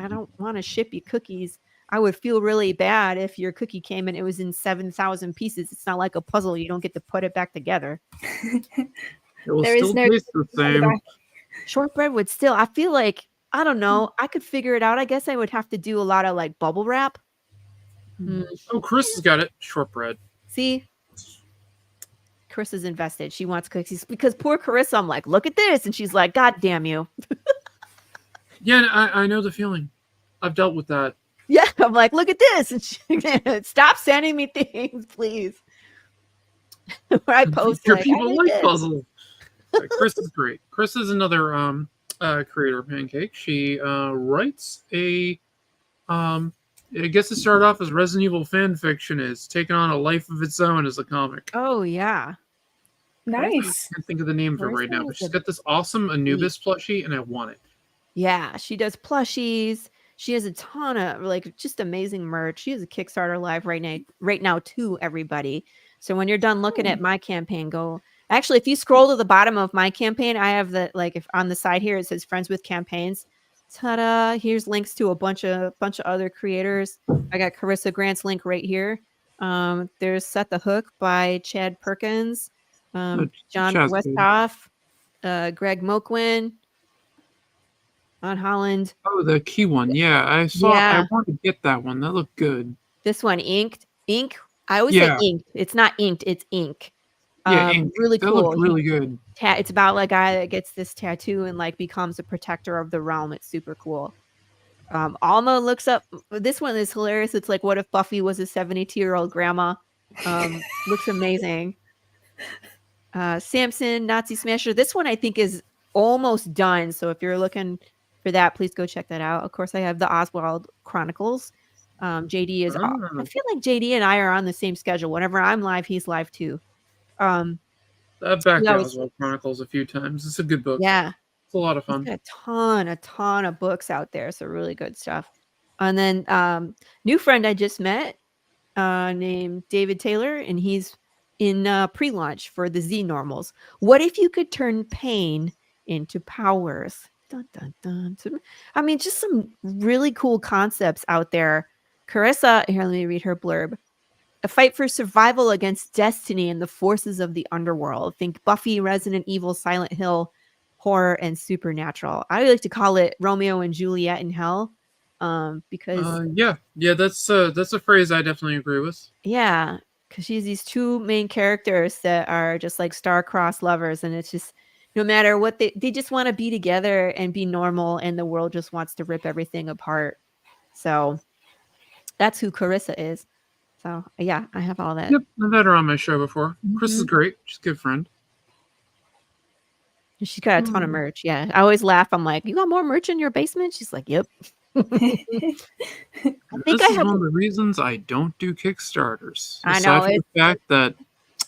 don't want to ship you cookies. I would feel really bad if your cookie came and it was in 7,000 pieces. It's not like a puzzle. You don't get to put it back together. It will There still is no taste the same. Shortbread would still, I feel like, I don't know. I could figure it out. I guess I would have to do a lot of like bubble wrap. Oh, Chris has got it. Shortbread. See? Chris is invested. She wants cookies because poor Carissa, I'm like, look at this. And she's like, God damn you. Yeah, I know the feeling. I've dealt with that. Yeah, I'm like, look at this. And she, stop sending me things, please. Where I post Your like, people like this. puzzles. Chris is great. Chris is another creator of Pancake. She writes a it gets to start off as Resident Evil fan fiction. It's taken on a life of its own as a comic. Oh yeah. Nice. I can't think of the name of it right now, but she's got this awesome Anubis plushie, and I want it. Yeah, she does plushies. She has a ton of like just amazing merch. She has a Kickstarter live right now too, everybody. So when you're done looking at my campaign, go actually if you scroll to the bottom of my campaign, I have the like if on the side here it says friends with campaigns. Ta-da! Here's links to a bunch of other creators. I got Carissa Grant's link right here. There's Set the Hook by Chad Perkins, John Chad's good. Westhoff, Greg Moquin, on Holland. Oh, the key one. Yeah, I saw. Yeah. I wanted to get that one. That looked good. This one, ink. I always say inked. It's not inked. It's ink. Yeah, ink. Really that cool. Looked really good. It's about like a guy that gets this tattoo and like becomes a protector of the realm. It's super cool. Alma looks up. This one is hilarious. It's like, what if Buffy was a 72-year-old grandma? Looks amazing. Samson, Nazi Smasher. This one I think is almost done. So if you're looking for that, please go check that out. Of course, I have the Oswald Chronicles. JD is. I feel like JD and I are on the same schedule. Whenever I'm live, he's live too. I've backed the Oswald Chronicles a few times. It's a good book. Yeah, it's a lot of fun. He's got a ton of books out there. So really good stuff. And then new friend I just met named David Taylor, and he's in pre-launch for the Z Normals. What if you could turn pain into powers? Dun, dun, dun. I mean, just some really cool concepts out there. Carissa, here, let me read her blurb. A fight for survival against destiny and the forces of the underworld. Think Buffy, Resident Evil, Silent Hill, horror, and supernatural. I like to call it Romeo and Juliet in hell. Because yeah, that's a phrase I definitely agree with. Yeah, because she's these two main characters that are just like star-crossed lovers, and it's just no matter what they just want to be together and be normal, and the world just wants to rip everything apart. So that's who Carissa is. So yeah, I have all that. Yep, I've had her on my show before. Chris is great. She's a good friend. She's got a ton of merch. Yeah, I always laugh. I'm like, you got more merch in your basement? She's like, yep. I think this is one of the reasons I don't do Kickstarters. I know. Aside from the fact that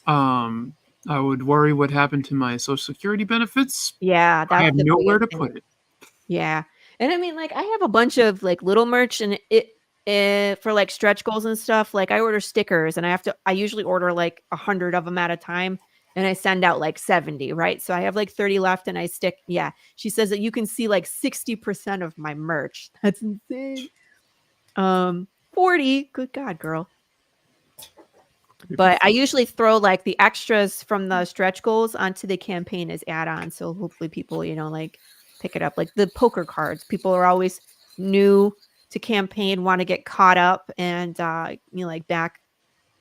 I would worry what happened to my Social Security benefits. Yeah, I have nowhere to put it. Yeah, and I mean, like, I have a bunch of like little merch, and it for like stretch goals and stuff. Like, I order stickers, and I usually order like 100 of them at a time. And I send out like 70, right? So I have like 30 left, and I stick. Yeah, she says that you can see like 60% of my merch. That's insane. 40. Good God, girl. But I usually throw like the extras from the stretch goals onto the campaign as add-ons. So hopefully people, like pick it up. Like the poker cards. People are always new to campaign, want to get caught up and like back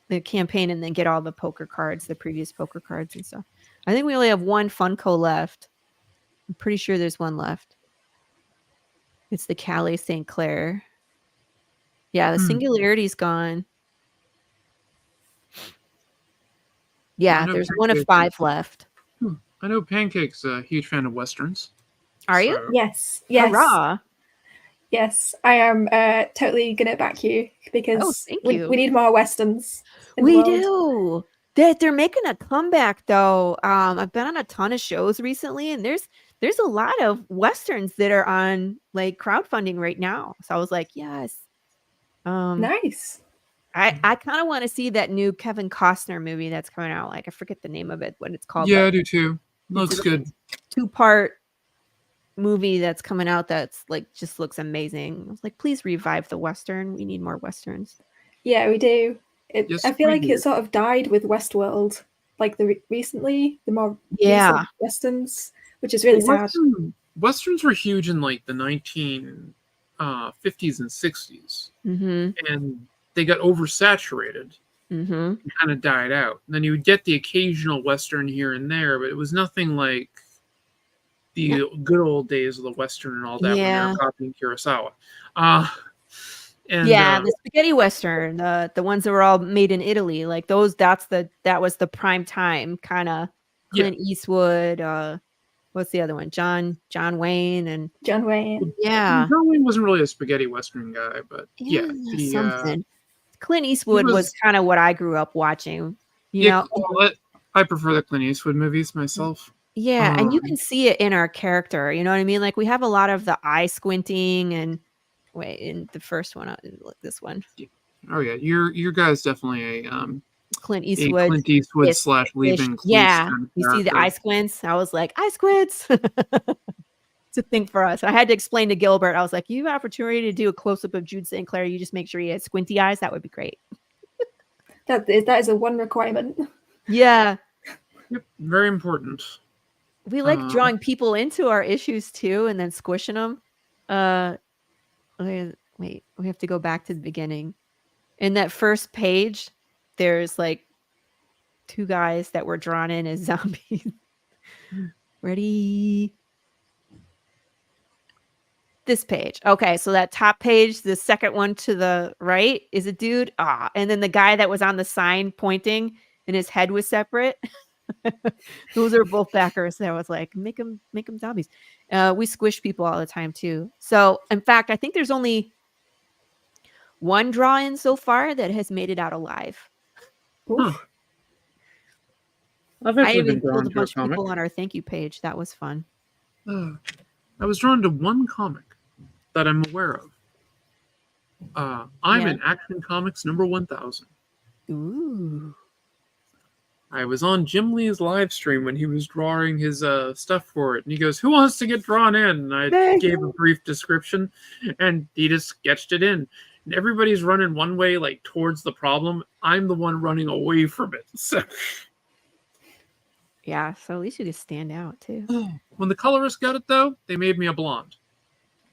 the campaign and then get all the poker cards, the previous poker cards and stuff. I think we only have one Funko left. I'm pretty sure there's one left. It's the Calais St. Clair. Yeah, the Singularity's gone. Yeah, there's one of 5 left. I know Pancake's a huge fan of Westerns. Are you? Yes. Hurrah. Yes, I am totally going to back you because we need more Westerns. We do. They're making a comeback, though. I've been on a ton of shows recently, and there's a lot of Westerns that are on like crowdfunding right now. So I was like, yes. Nice. I kind of want to see that new Kevin Costner movie that's coming out. Like, I forget the name of it, what it's called. Yeah, I do too. Looks good. 2-part movie that's coming out that's like just looks amazing. I was like, please revive the Western. We need more Westerns. Yeah, we do. Yes, I feel we like do. it sort of died with Westworld, like the more recent Westerns, which is really sad. Westerns were huge in like the 1950s and 60s, and they got oversaturated and kind of died out. And then you would get the occasional Western here and there, but it was nothing like the good old days of the Western and all that when they were copying Kurosawa. The spaghetti Western, the ones that were all made in Italy, like those, that was the prime time kind of Clint Eastwood. What's the other one? John Wayne. Yeah. John Wayne wasn't really a spaghetti Western guy, but something. Clint Eastwood was kind of what I grew up watching. You know? I prefer the Clint Eastwood movies myself. Yeah, and you can see it in our character. You know what I mean? Like we have a lot of the eye squinting and wait, in the first one, this one. Oh yeah, your guy's definitely a Clint a Eastwood. Clint Eastwood Ish. / Leaving Clues Yeah, kind of you see the character. eye squints. I was like, eye squints. It's a thing for us. I had to explain to Gilbert. I was like, you have opportunity to do a close up of Jude St. Clair. You just make sure he has squinty eyes. That would be great. That is a one requirement. Yeah. Yep, very important. We like drawing people into our issues too, and then squishing them. Wait, we have to go back to the beginning. In that first page, there's like 2 guys that were drawn in as zombies. Ready? This page. Okay, so that top page, the second one to the right is a dude. And then the guy that was on the sign pointing and his head was separate. Those are both backers that was like, make them zombies. We squish people all the time too. So in fact, I think there's only one draw-in so far that has made it out alive. Huh. I've I actually been even drawn pulled a to bunch a of people comic. on our thank you page. That was fun. I was drawn to one comic that I'm aware of. I'm in Action Comics number 1000. Ooh. I was on Jim Lee's live stream when he was drawing his stuff for it, and he goes, "Who wants to get drawn in?" And I gave a brief description, and he just sketched it in. And everybody's running one way, like towards the problem. I'm the one running away from it. So. Yeah, so at least you could stand out too. When the colorist got it, though, they made me a blonde.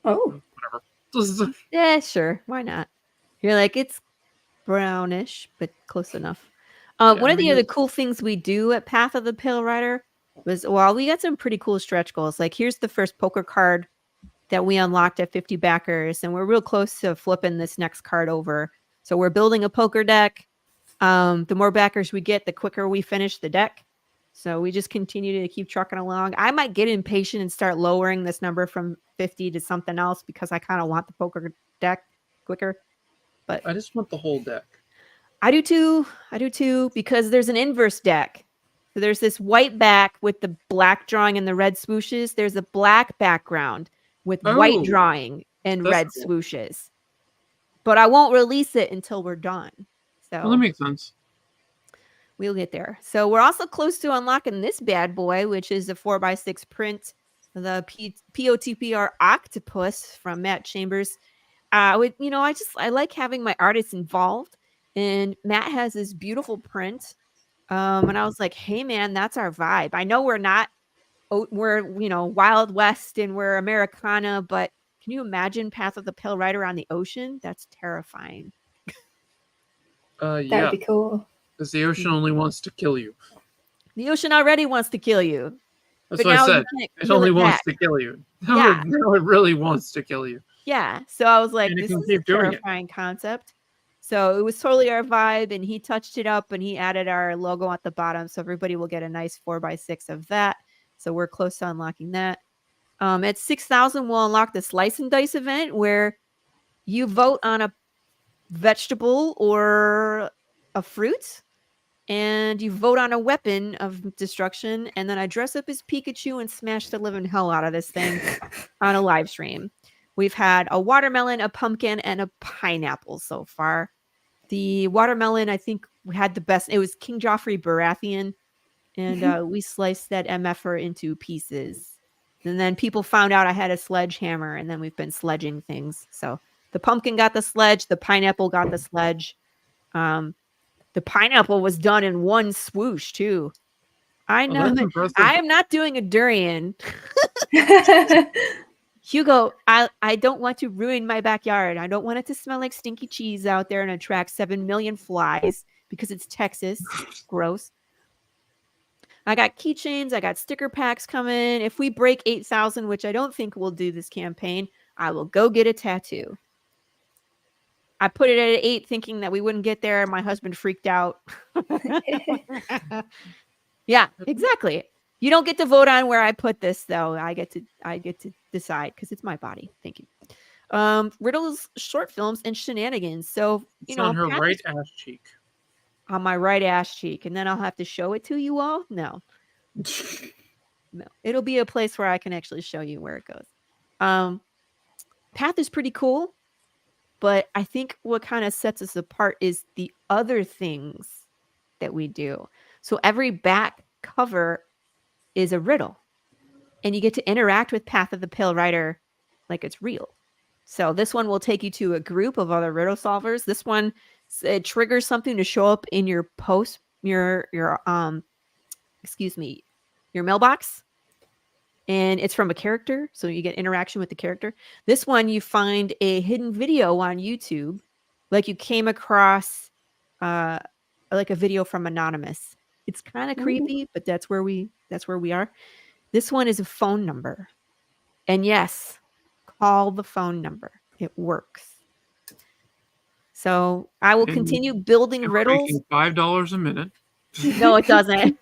Oh. Whatever. Yeah, sure. Why not? You're like, it's brownish, but close enough. One of the other cool things we do at Path of the Pale Rider was, well, we got some pretty cool stretch goals. Like, here's the first poker card that we unlocked at 50 backers, and we're real close to flipping this next card over. So we're building a poker deck. The more backers we get, the quicker we finish the deck. So we just continue to keep trucking along. I might get impatient and start lowering this number from 50 to something else because I kind of want the poker deck quicker. But I just want the whole deck. I do too, because there's an inverse deck. So there's this white back with the black drawing and the red swooshes. There's a black background with white drawing and red swooshes. But I won't release it until we're done. So well, that makes sense. We'll get there. So we're also close to unlocking this bad boy, which is a 4x6 print, the POTPR Octopus from Matt Chambers. I like having my artists involved, and Matt has this beautiful print. And I was like, hey man, that's our vibe. I know we're Wild West and we're Americana, but can you imagine Path of the Pale Rider on the ocean? That's terrifying. That would be cool. Because the ocean only wants to kill you. The ocean already wants to kill you. That's what I said. It only wants to kill you. Yeah. No, it really wants to kill you. Yeah. So I was like, and this is a terrifying concept. So it was totally our vibe, and he touched it up and he added our logo at the bottom. So everybody will get a nice 4x6 of that. So we're close to unlocking that. At 6,000, we'll unlock the Slice and Dice event where you vote on a vegetable or a fruit, and you vote on a weapon of destruction, and then I dress up as Pikachu and smash the living hell out of this thing on a live stream. We've had a watermelon, a pumpkin, and a pineapple so far. The watermelon, I think, had the best. It was King Joffrey Baratheon, and we sliced that MFer into pieces. And then people found out I had a sledgehammer, and then we've been sledging things. So the pumpkin got the sledge, the pineapple got the sledge. The pineapple was done in one swoosh too. I know. I am not doing a durian. Hugo, I don't want to ruin my backyard. I don't want it to smell like stinky cheese out there and attract 7 million flies because it's Texas. Gross. I got keychains. I got sticker packs coming. If we break 8,000, which I don't think we'll do this campaign, I will go get a tattoo. I put it at 8 thinking that we wouldn't get there. My husband freaked out. Yeah, exactly. You don't get to vote on where I put this, though. I get to decide because it's my body. Thank you. Riddles, short films, and shenanigans. So it's on her right ass cheek. On my right ass cheek, and then I'll have to show it to you all. No. No, it'll be a place where I can actually show you where it goes. Path is pretty cool, but I think what kind of sets us apart is the other things that we do. So every back cover is a riddle, and you get to interact with Path of the Pale Rider like it's real. So this one will take you to a group of other riddle solvers. This one, it triggers something to show up in your post, your mailbox, and it's from a character, so you get interaction with the character. This one, you find a hidden video on YouTube, like you came across like a video from Anonymous. It's kind of creepy, but that's where we are. This one is a phone number, and yes, call the phone number. It works. So I will continue building riddles. $5 a minute. No, it doesn't.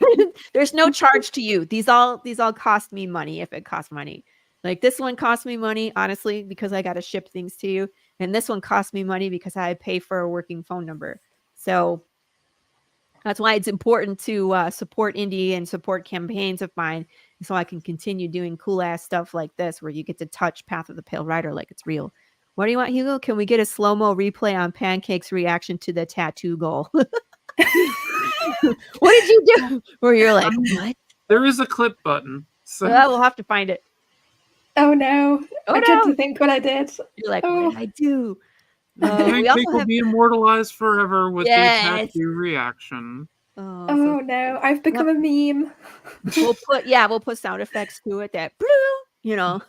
There's no charge to you. These all cost me money if it costs money. Like this one cost me money, honestly, because I got to ship things to you. And this one cost me money because I pay for a working phone number. So that's why it's important to support indie and support campaigns of mine, so I can continue doing cool ass stuff like this, where you get to touch Path of the Pale Rider like it's real. What do you want, Hugo? Can we get a slow-mo replay on Pancake's reaction to the tattoo goal? What did you do? Where you're like, what? There is a clip button. So we'll have to find it. Oh no. I tried to think what I did. You're like, what did I do? Pancake will be immortalized forever with the tattoo reaction. Oh no, I've become a meme. We'll put sound effects to it that, you know.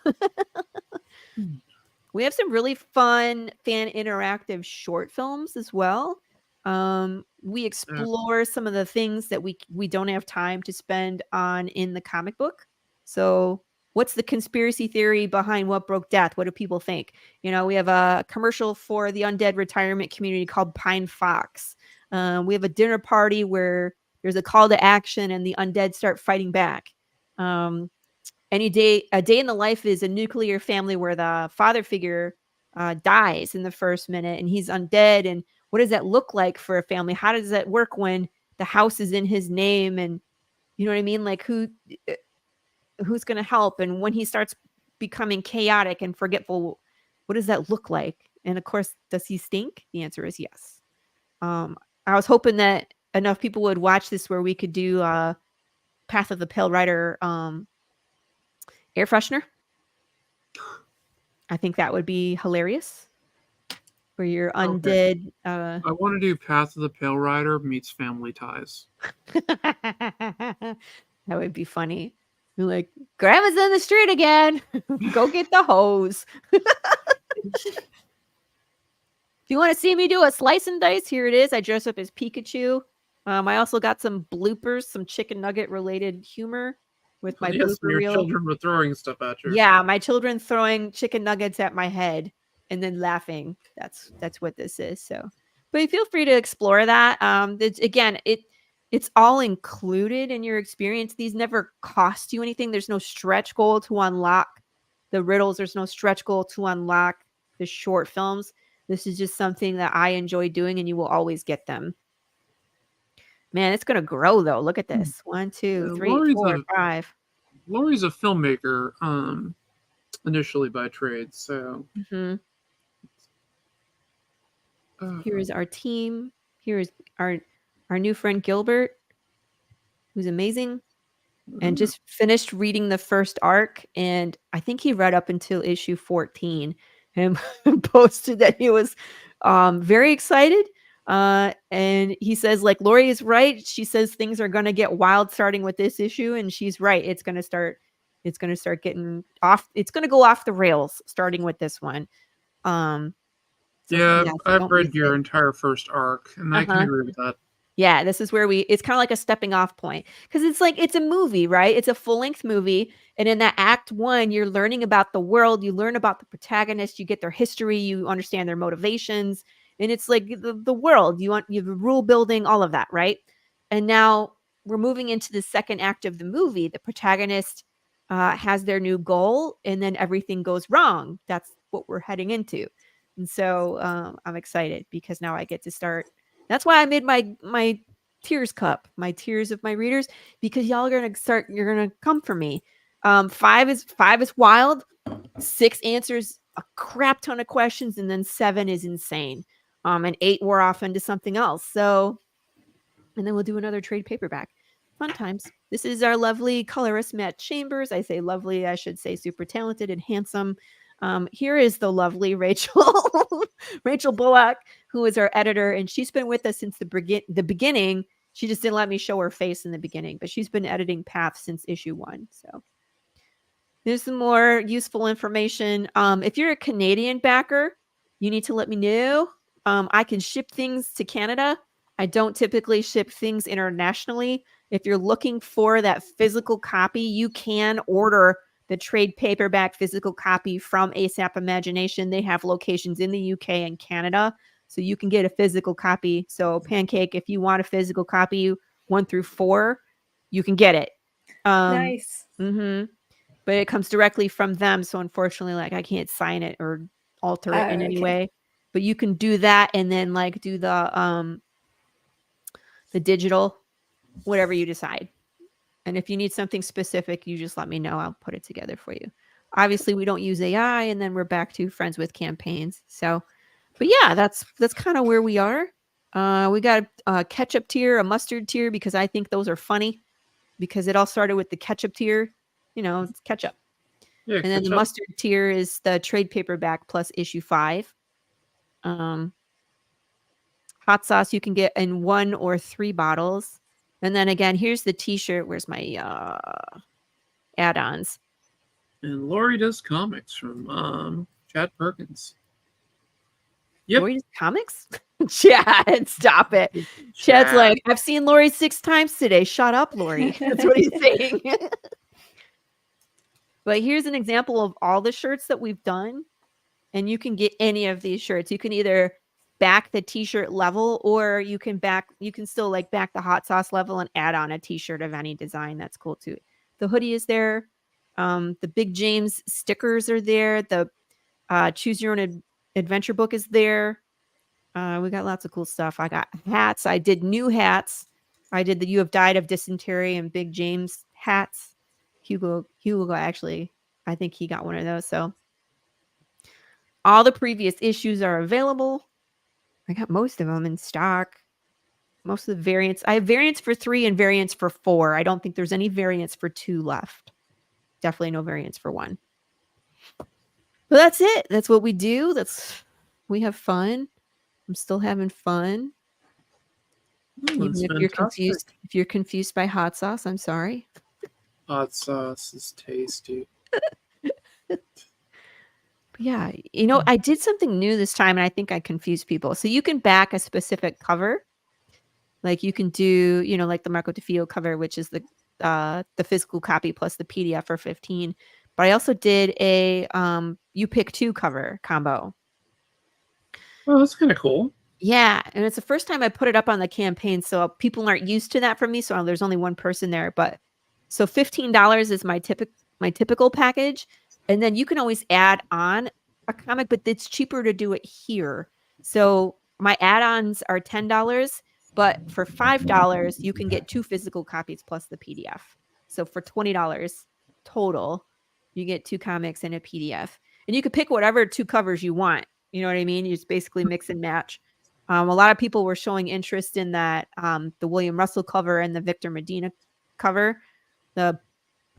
We have some really fun fan interactive short films as well. We explore some of the things that we don't have time to spend on in the comic book. So what's the conspiracy theory behind what broke death? What do people think? You know, we have a commercial for the undead retirement community called Pine Fox. We have a dinner party where there's a call to action and the undead start fighting back. A day in the life is a nuclear family where the father figure dies in the first minute and he's undead. And what does that look like for a family? How does that work when the house is in his name? And you know what I mean? Like who's going to help? And when he starts becoming chaotic and forgetful, what does that look like? And of course, does he stink? The answer is yes. I was hoping that enough people would watch this where we could do Path of the Pale Rider air freshener. I think that would be hilarious. Where you're undead. I want to do Path of the Pale Rider meets Family Ties. That would be funny. You're like, Grandma's in the street again. Go get the hose. If you want to see me do a slice and dice, here it is. I dress up as Pikachu. I also got some bloopers, some chicken nugget related humor with my blooper your reel. Children were throwing stuff at you. Yeah, my children throwing chicken nuggets at my head and then laughing. That's what this is. So, but feel free to explore that. It's all included in your experience. These never cost you anything. There's no stretch goal to unlock the riddles. There's no stretch goal to unlock the short films. This is just something that I enjoy doing, and you will always get them. Man, it's going to grow, though. Look at this. 1, 2, 3, 4, 5. Laurie's a filmmaker initially by trade, so... Here is our team. Here is our new friend Gilbert, who's amazing, and just finished reading the first arc, and I think he read up until issue 14 and posted that he was very excited. And he says, like, Laurie is right. She says things are going to get wild starting with this issue, and she's right. It's going to start getting off. It's going to go off the rails starting with this one. I've read your entire first arc, and I can agree with that. Yeah, this is where it's kind of like a stepping off point, because it's a movie, right? It's a full-length movie. And in that act 1, you're learning about the world. You learn about the protagonist. You get their history. You understand their motivations. And it's like the world. You have rule building, all of that, right? And now we're moving into the second act of the movie. The protagonist has their new goal, and then everything goes wrong. That's what we're heading into. And so I'm excited because now I get to start. That's why I made my tears cup, my tears of my readers, because y'all are you're gonna come for me. Five is wild. 6 answers a crap ton of questions, and then 7 is insane. And 8 wore off into something else. So, and then we'll do another trade paperback. Fun times. This is our lovely colorist, Matt Chambers. I say lovely, I should say super talented and handsome. Here is the lovely Rachel, Rachel Bullock, who is our editor, and she's been with us since the beginning. She just didn't let me show her face in the beginning, but she's been editing Path since issue 1. So there's some more useful information. If you're a Canadian backer, you need to let me know. I can ship things to Canada. I don't typically ship things internationally. If you're looking for that physical copy, you can order the trade paperback physical copy from ASAP Imagination. They have locations in the UK and Canada, so you can get a physical copy. So Pancake, if you want a physical copy 1 through 4, you can get it. Nice. But it comes directly from them. So unfortunately, like I can't sign it or alter it in any way. But you can do that and then like do the digital, whatever you decide. And if you need something specific, you just let me know. I'll put it together for you. Obviously, we don't use AI, and then we're back to friends with campaigns. So, but yeah, that's kind of where we are. We got a ketchup tier, a mustard tier, because I think those are funny. Because it all started with the ketchup tier. You know, it's ketchup. Yeah, and then the mustard tier is the trade paperback plus issue 5. Hot sauce you can get in 1 or 3 bottles. And then again, here's the t-shirt. Where's my add-ons? And Laurie does comics from Chad Perkins. Yep. Laurie does comics? Chad, stop it. Chad's like, I've seen Laurie 6 times today. Shut up, Laurie. That's what he's saying. But here's an example of all the shirts that we've done. And you can get any of these shirts. You can either back the t-shirt level, or you can still like back the hot sauce level and add on a t-shirt of any design. That's cool too. The hoodie is there. The Big James stickers are there. The Choose Your Own Adventure book is there. We got lots of cool stuff. I got hats. I did new hats. I did the You Have Died of Dysentery and Big James hats. Hugo actually, I think he got one of those. So all the previous issues are available. I got most of them in stock. Most of the variants. I have variants for 3 and variants for 4. I don't think there's any variants for 2 left. Definitely no variants for 1. But that's it. That's what we do. We have fun. I'm still having fun. Even if you're confused by hot sauce, I'm sorry. Hot sauce is tasty. But yeah, you know, I did something new this time, and I think I confused people. So you can back a specific cover. Like you can do, you know, like the Marco DeFeo cover, which is the physical copy plus the PDF for $15. But I also did a you pick 2 cover combo. Oh, that's kind of cool. Yeah, and it's the first time I put it up on the campaign, so people aren't used to that from me. So there's only one person there, but so $15 is my typical package, and then you can always add on a comic, but it's cheaper to do it here. So my add-ons are $10, but for $5 you can get 2 physical copies plus the PDF. So for $20 total, you get 2 comics and a PDF, and you can pick whatever 2 covers you want. You know what I mean? You just basically mix and match. A lot of people were showing interest in that, the William Russell cover and the Victor Medina cover, the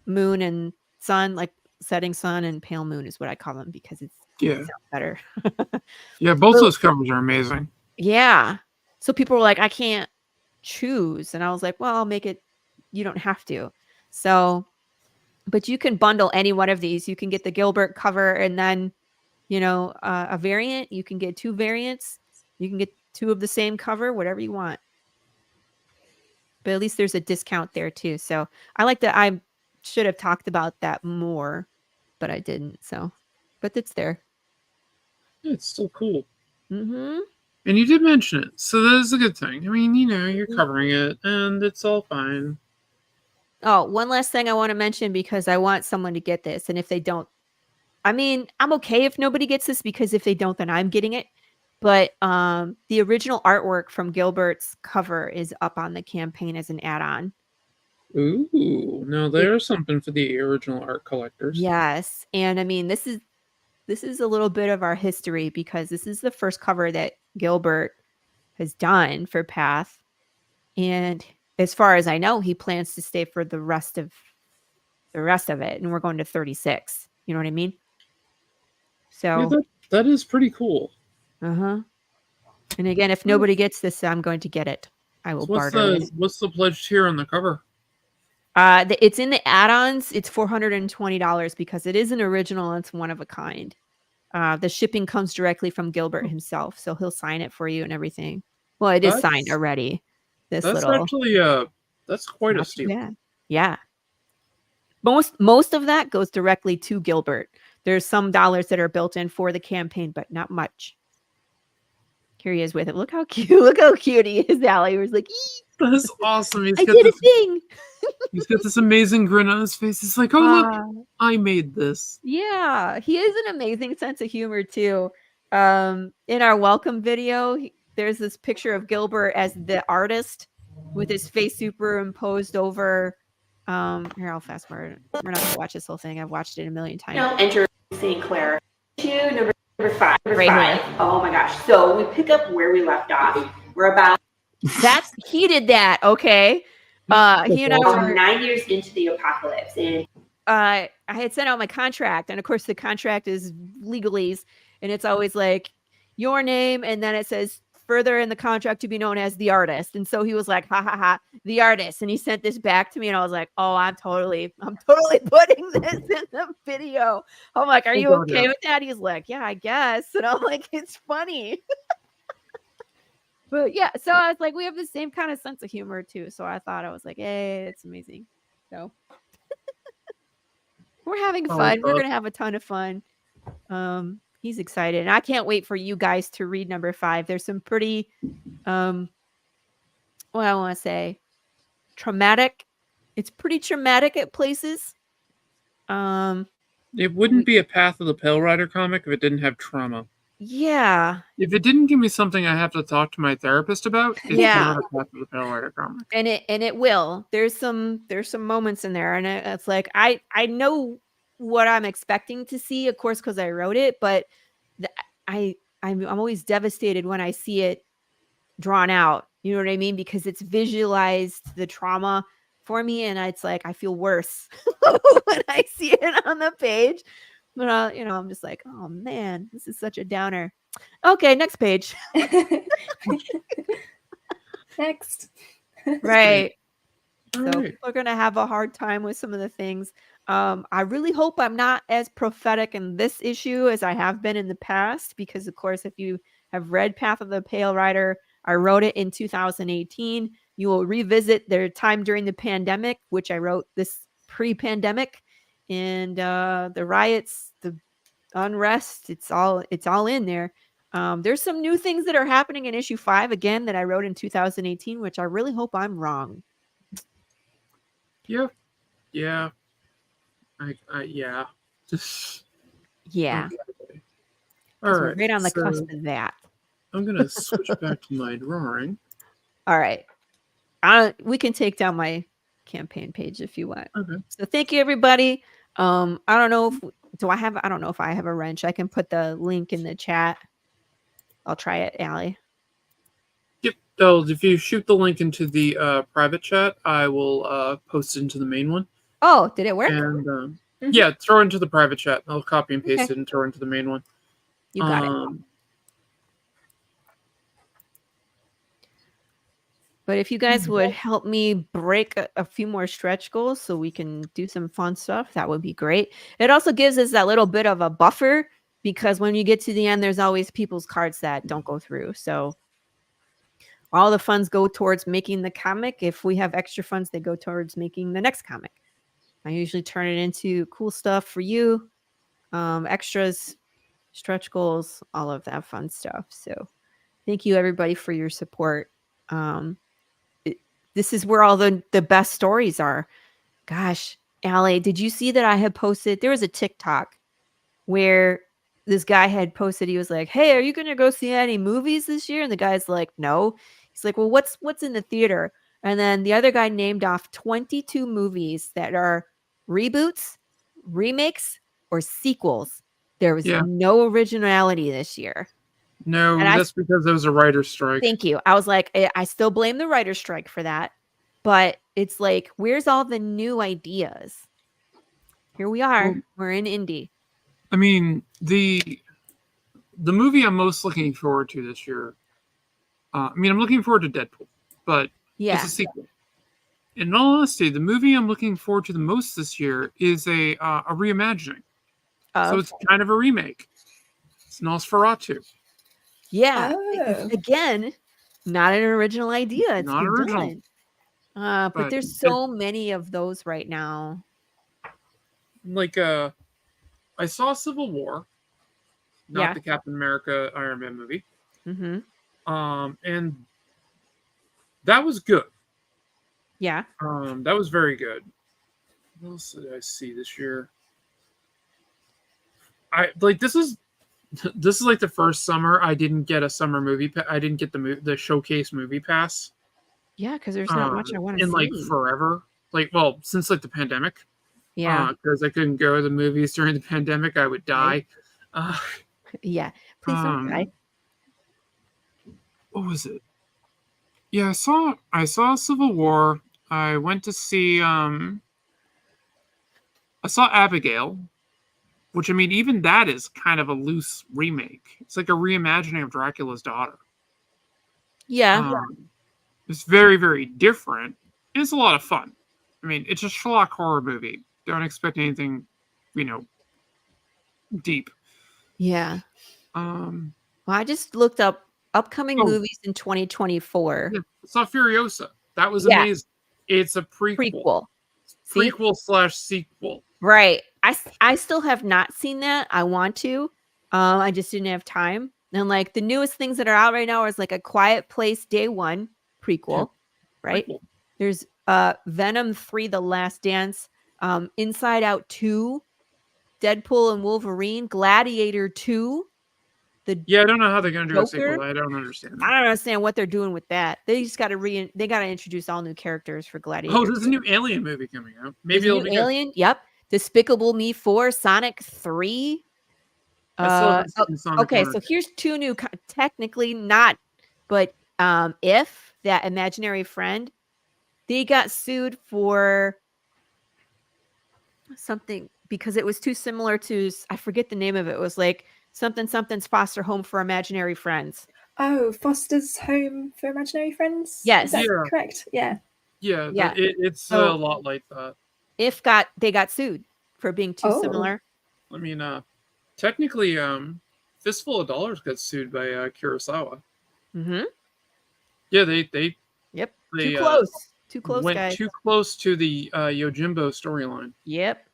moon and sun, like setting sun and pale moon is what I call them because it sounds better. Yeah, both those covers are amazing. Yeah. So people were like, I can't choose. And I was like, well, I'll make it. You don't have to. So, but you can bundle any one of these. You can get the Gilbert cover and then, you know, a variant. You can get 2 variants. You can get 2 of the same cover, whatever you want. But at least there's a discount there too. So I like that. I should have talked about that more, but I didn't. So, but it's there. Yeah, it's still cool. Mm-hmm. And you did mention it, so that is a good thing. I mean, you know, you're covering it, and it's all fine. Oh, one last thing I want to mention because I want someone to get this, and if they don't, I mean, I'm okay if nobody gets this because if they don't, then I'm getting it. But the original artwork from Gilbert's cover is up on the campaign as an add-on. Ooh, now there's something for the original art collectors. Yes, and I mean this is a little bit of our history because this is the first cover that Gilbert has done for Path, and as far as I know, he plans to stay for the rest of it, and we're going to 36. You know what I mean? Yeah, So, that is pretty cool. and again, if nobody gets this, I'm going to get it. I will So barter. what's the pledge tier on the cover? It's in the add-ons. It's $420 because it is an original. And it's one of a kind. The shipping comes directly from Gilbert himself, so he'll sign it for you and everything. Well, it is signed already. That's actually that's quite a steal. Yeah. Most of that goes directly to Gilbert. There's some dollars that are built in for the campaign, but not much. Here he is with it. Look how cute! Look how cute he is. Allie was like, "That's awesome." I did a thing. He's got this amazing grin on his face. It's like, "Oh look, I made this." Yeah, he has an amazing sense of humor too. In our welcome video, there's this picture of Gilbert as the artist with his face superimposed over. Here, I'll fast forward. We're not gonna watch this whole thing. I've watched it a million times. Now enter St. Clair. Issue number five. Right here. Oh my gosh. So we pick up where we left off. We're about He did that. Okay. He and I were 9 years into the apocalypse, and I had sent out my contract, and of course the contract is legalese, and it's always like your name, and then it says further in the contract to be known as the artist. And so he was like, ha ha ha, the artist. And he sent this back to me, and I was like, oh, I'm totally putting this in the video. I'm like, are you okay with that? He's like, yeah, I guess. And I'm like, it's funny. But yeah, so I was like, we have the same kind of sense of humor too. So I thought, I was like, hey, it's amazing. So we're having fun. We're gonna have a ton of fun. He's excited, and I can't wait for you guys to read number 5. There's some pretty what I want to say, traumatic. It's pretty traumatic at places. It wouldn't be a Path of the Pale Rider comic if it didn't have trauma. Yeah. If it didn't give me something I have to talk to my therapist about, it's not a Path of the Pale Rider comic. And it will. There's some moments in there, and it's like I know what I'm expecting to see, of course, because I wrote it, but I'm always devastated when I see it drawn out. You know what I mean? Because it's visualized the trauma for me, and it's like I feel worse when I see it on the page. But I'm just like, oh man, this is such a downer. Okay, next page. Next. Right. So people are gonna have a hard time with some of the things. I really hope I'm not as prophetic in this issue as I have been in the past, because of course, if you have read Path of the Pale Rider, I wrote it in 2018. You will revisit their time during the pandemic, which I wrote this pre-pandemic, and the riots, the unrest, it's all in there. There's some new things that are happening in issue 5 again that I wrote in 2018, which I really hope I'm wrong. Yeah. Yeah. Okay. All right. Right on the cusp of that. I'm gonna switch back to my drawing. All right. We can take down my campaign page if you want. Okay. So thank you, everybody. I don't know if I have a wrench. I can put the link in the chat. I'll try it, Allie. Yep. Oh, if you shoot the link into the private chat, I will post it into the main one. Oh, did it work? And yeah, throw it into the private chat. I'll copy and paste it and throw it into the main one. You got it. But if you guys would help me break a few more stretch goals so we can do some fun stuff, that would be great. It also gives us that little bit of a buffer, because when you get to the end, there's always people's cards that don't go through. So all the funds go towards making the comic. If we have extra funds, they go towards making the next comic. I usually turn it into cool stuff for you, extras, stretch goals, all of that fun stuff. So thank you, everybody, for your support. This is where all the best stories are. Gosh, Allie, did you see that I had posted? There was a TikTok where this guy had posted. He was like, "Hey, are you going to go see any movies this year?" And the guy's like, "No." He's like, "Well, what's in the theater?" And then the other guy named off 22 movies that are reboots, remakes, or sequels. There was no originality this year. No, and that's because there was a writer's strike. Thank you. I was like, I still blame the writer's strike for that. But it's like, where's all the new ideas? Here we are. Well, we're in indie. I mean, the movie I'm most looking forward to this year. I'm looking forward to Deadpool, but it's a sequel. In all honesty, the movie I'm looking forward to the most this year is a reimagining. So it's kind of a remake. It's Nosferatu. Yeah. Again, not an original idea. It's not been original. done. But there's so many of those right now. Like, I saw Civil War, not the Captain America Iron Man movie. Mm-hmm. And that was good. Yeah. That was very good. What else did I see this year? This is like the first summer I didn't get a summer movie. I didn't get the showcase movie pass. Yeah, because there's not much I want to see. In like forever. Since like the pandemic. Yeah. Because I couldn't go to the movies during the pandemic, I would die. Yeah. Please don't die. What was it? Yeah, I saw Civil War. I went to see I saw Abigail, which even that is kind of a loose remake. It's like a reimagining of Dracula's daughter. Yeah. It's very, very different. And it's a lot of fun. It's a schlock horror movie. Don't expect anything, deep. Yeah. Well, I just looked up upcoming movies in 2024. Yeah, I saw Furiosa. That was amazing. It's a prequel. Prequel/sequel. Right. I still have not seen that. I want to. I just didn't have time. And like the newest things that are out right now is like A Quiet Place Day 1 prequel, right? Prequel. There's Venom 3 The Last Dance, Inside Out 2, Deadpool and Wolverine, Gladiator 2. I don't know how they're going to do a sequel. I don't understand. I don't understand what they're doing with that. They just got to they got to introduce all new characters for Gladiator. Oh, there's a new Alien movie coming out. Maybe it'll be Alien. Good. Yep. Despicable Me 4, Sonic 3. Okay, so here's two new, technically not, but If, that imaginary friend, they got sued for something because it was too similar to, I forget the name of it. It was like something's foster home for imaginary friends. Oh, Foster's Home for Imaginary Friends? Yes. Is that correct? Yeah. Yeah. It's a lot like that. If they got sued for being too similar. Technically, Fistful of Dollars got sued by Kurosawa. Mm-hmm. Yeah, they Yep. Too close. Too close, went guys. too close to the Yojimbo storyline. Yep.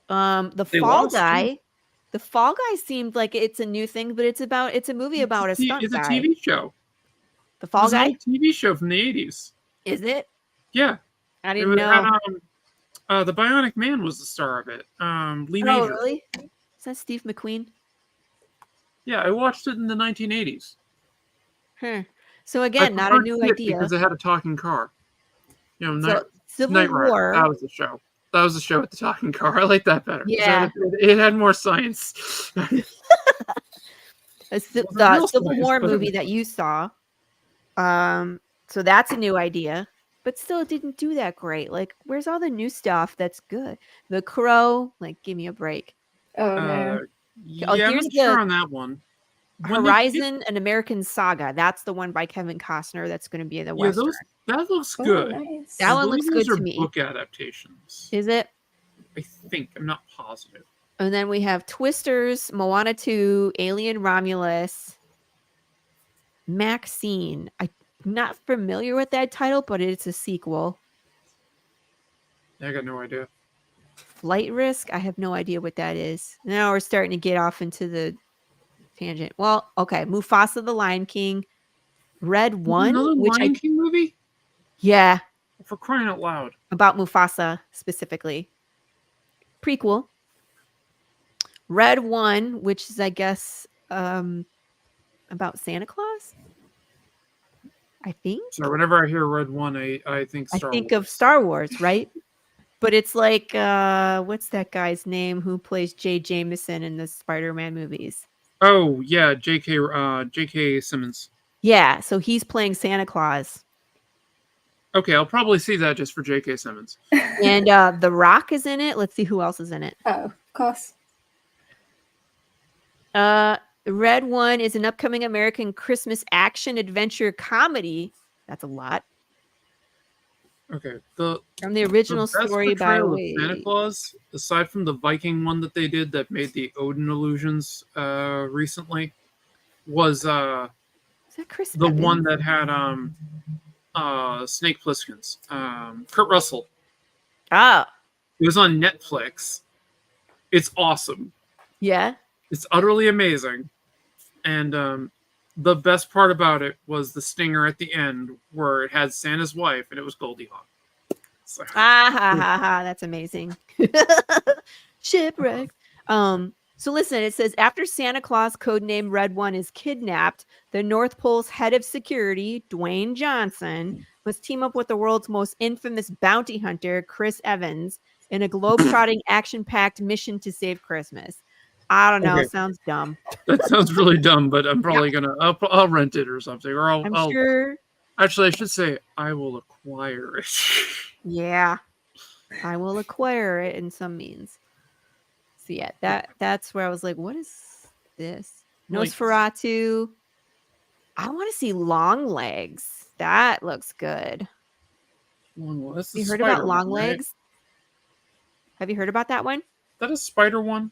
The Fall Guy seemed like it's a new thing, but it's a movie about a stunt guy. It's a TV show. The Fall Guy? It's a TV show from the 80s. Is it? Yeah. I didn't know. The Bionic Man was the star of it. Lee Major. Oh, really? Is that Steve McQueen? Yeah, I watched it in the 1980s. So again, not a new idea. Because it had a talking car. Civil Night War. Rider. That was the show. That was the show with the talking car. I like that better. Yeah. It had more science. The Civil War movie that you saw. So that's a new idea. But still, it didn't do that great. Like, where's all the new stuff that's good? The Crow, like, give me a break. Oh, no. I'm not sure on that one. Horizon, An American Saga. That's the one by Kevin Costner. That's going to be the Western. That looks good. Nice. That one looks good to me. Book adaptations. Is it? I think. I'm not positive. And then we have Twisters, Moana 2, Alien Romulus, Maxine. I'm not familiar with that title, but it's a sequel. I got no idea. Flight Risk. I have no idea what that is. Now we're starting to get off into the tangent. Well, okay. Mufasa the Lion King. Red One. Another Lion King movie? Yeah. For crying out loud. About Mufasa specifically. Prequel. Red One, which is, I guess, about Santa Claus. I think. So whenever I hear Red One, I think I Star think Wars. of Star Wars, right? But it's like, what's that guy's name who plays Jay Jameson in the Spider-Man movies? Oh yeah, J.K. Simmons. Yeah, so he's playing Santa Claus. Okay, I'll probably see that just for J.K. Simmons. And The Rock is in it. Let's see who else is in it. Oh, of course. Red One is an upcoming American Christmas action adventure comedy. That's a lot. Okay, From the original best story by portrayal of Santa Claus, aside from the Viking one that they did that made the Odin illusions recently, was Is that Chris the Evans? one that had Snake Plissken's, Kurt Russell. Oh, It was on Netflix. It's awesome. yeah. It's utterly amazing. And the best part about it was the stinger at the end where it had Santa's wife and it was Goldie Hawn. So, That's amazing. Shipwreck. So listen, it says after Santa Claus, codename Red One, is kidnapped, the North Pole's head of security, Dwayne Johnson, must team up with the world's most infamous bounty hunter, Chris Evans, in a globe-trotting, action-packed mission to save Christmas. I don't know. Okay. Sounds dumb. that sounds really dumb, but I'm probably I'll rent it or something, or I'm I'll sure. actually I should say I will acquire it. Yeah, I will acquire it in some means. So yeah, that's where I was like, what is this? Like- Nosferatu. I want to see Long Legs. That looks good. That's the You heard spider about Long one, right? Legs? Have you heard about that one? That a spider one?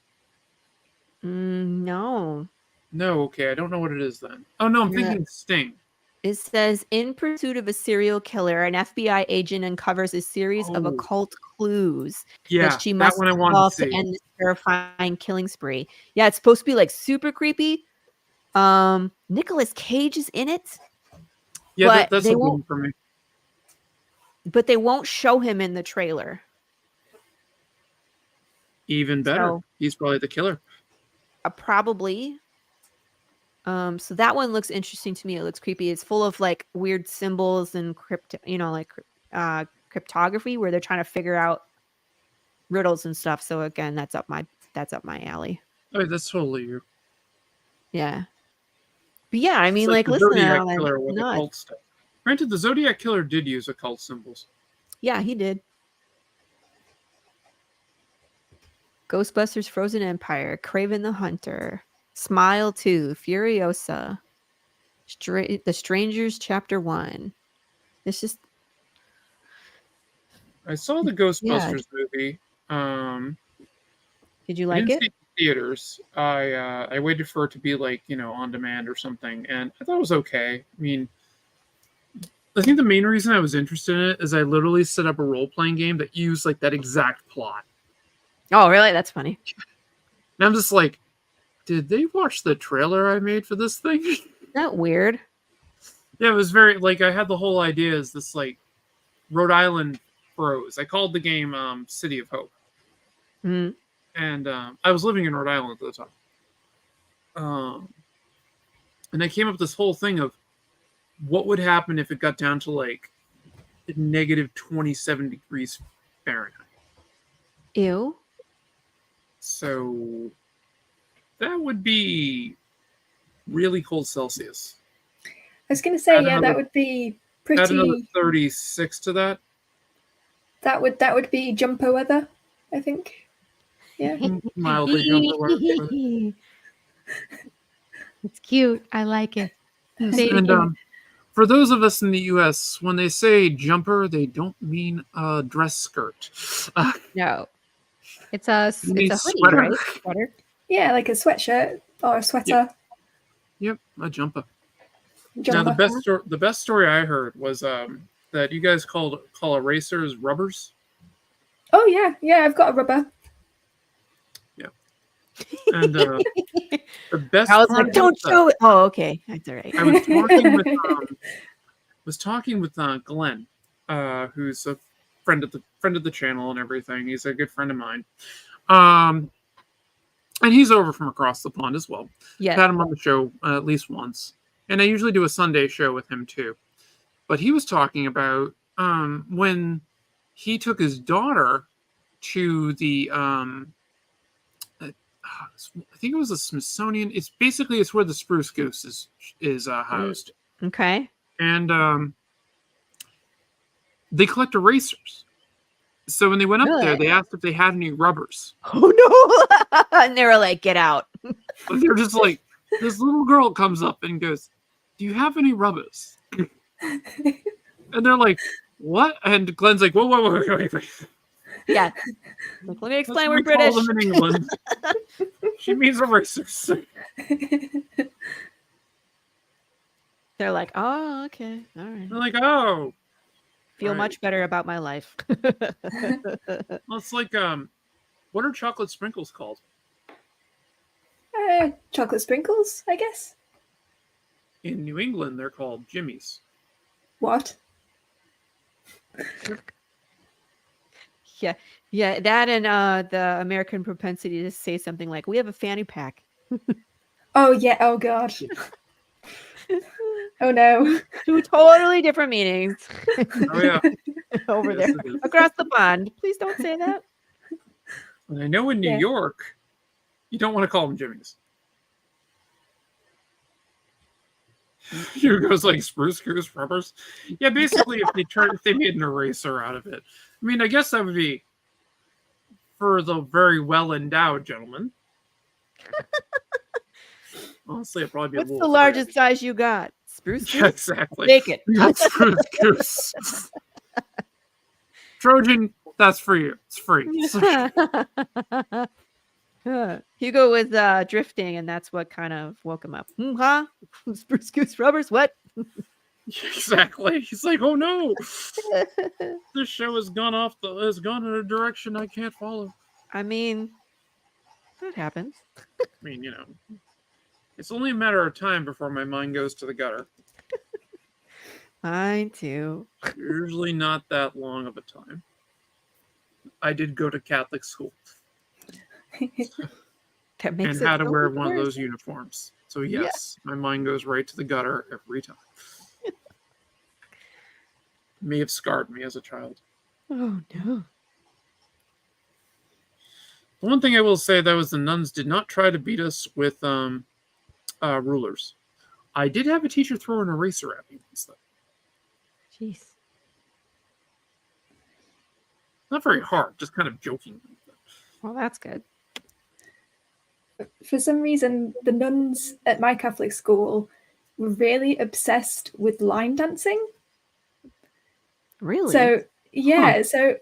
No. No, okay, I don't know what it is then. Oh no, I'm Yeah. thinking Sting. It says, in pursuit of a serial killer, an FBI agent uncovers a series of Oh. occult clues Yeah, that she that must one I wanted solve to to see. end this terrifying killing spree. Yeah, it's supposed to be like super creepy. Nicolas Cage is in it, Yeah, but that's they a won't. win for me. But they won't show him in the trailer. Even better. So- He's probably the killer. Probably. So that one looks interesting to me. It looks creepy. It's full of like weird symbols and cryptography where they're trying to figure out riddles and stuff. So again, that's up my alley. Oh, that's totally you. Yeah. But yeah, I mean, It's like the listen, Zodiac Alan, Killer with nuts. occult stuff. Granted, the Zodiac Killer did use occult symbols. Yeah, he did. Ghostbusters Frozen Empire, Craven the Hunter, Smile 2, Furiosa, The Strangers Chapter 1. It's just I saw the Ghostbusters movie. Did you I like didn't see it? it in theaters. I waited for it to be like, on demand or something, and I thought it was okay. I mean, I think the main reason I was interested in it is I literally set up a role-playing game that used like that exact plot. Oh, really? That's funny. And I'm just like, did they watch the trailer I made for this thing? Isn't that weird? Yeah, it was very like I had the whole idea as this like Rhode Island Bros. I called the game City of Hope. Mhm. And I was living in Rhode Island at the time. And I came up with this whole thing of what would happen if it got down to like negative 27 degrees Fahrenheit. Ew. So that would be really cold Celsius. I was going to say, Add yeah, another- that would be Add another pretty. 36 to that. That would be jumper weather, I think. Yeah. Mildly jumper weather. It's cute. I like it. Say it And again. for those of us in the U.S., when they say jumper, they don't mean a dress skirt. No. It's a They mean hoodie, sweater. right? Sweater. Yeah, like a sweatshirt or a sweater. Yep, a jumper. Jumper. Now the best story I heard was that you guys call erasers rubbers. Oh yeah, I've got a rubber. And the best I was part like, don't about show it. Oh, okay. That's all right. that, I was talking with Glenn, who's a friend of the channel and everything. He's a good friend of mine. And he's over from across the pond as well. Yeah. Had him on the show at least once. And I usually do a Sunday show with him too. But he was talking about when he took his daughter to the I think it was the Smithsonian. It's where the spruce goose is housed. Okay. And they collect erasers. So when they went up there, they asked if they had any rubbers. Oh no! And they were like, "Get out!" But they're just like, this little girl comes up and goes, "Do you have any rubbers?" And they're like, "What?" And Glenn's like, "Whoa, wait. Yeah. Like, let me explain. We're We call British. them in England. She means erasers." They're like, "Oh, okay, all right." They're like, "Oh." Feel right. much better about my life. Well, it's like, what are chocolate sprinkles called? Chocolate sprinkles, I guess. In New England, they're called jimmies. What? Yeah, that and the American propensity to say something like, "We have a fanny pack." Oh yeah. Oh god. Oh no. Two totally different meanings. Oh yeah. Over Yes, there it is. across the pond. Please don't say that. And I know in New York, you don't want to call them jimmies. Here goes like spruce goose rubbers. Yeah, basically, if they made an eraser out of it. I mean, I guess that would be for the very well endowed gentleman. Honestly, it'd probably be What's a the little largest crazy. size you got? Spruce Yeah, goose? exactly. Take it. Spruce goose. Trojan, that's for you. It's free. Hugo was drifting, and that's what kind of woke him up. Huh? Spruce goose rubbers? What? Exactly. He's like, oh no, this show has gone in a direction I can't follow. I mean, that happens. I mean, it's only a matter of time before my mind goes to the gutter. Mine too. Usually not that long of a time. I did go to Catholic school That makes and it had to so wear much one of worse. those uniforms. So yes, my mind goes right to the gutter every time. May have scarred me as a child. Oh no. The one thing I will say, though, is the nuns did not try to beat us with rulers. I did have a teacher throw an eraser at me once, though. Jeez. Not very hard, just kind of joking. Well, that's good. For some reason, the nuns at my Catholic school were really obsessed with line dancing. Really? So yeah, so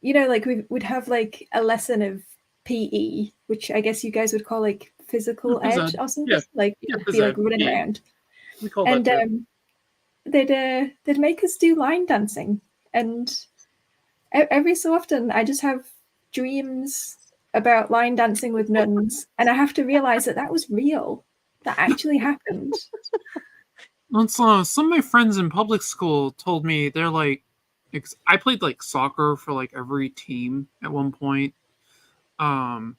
like we'd have like a lesson of PE, which I guess you guys would call like physical ed or something. Yeah. Like Yeah, be like running around. We call And that too. they'd make us do line dancing, and every so often I just have dreams about line dancing with nuns, and I have to realize that was real. That actually happened. Some of my friends in public school told me they're like, I played like soccer for like every team at one point, and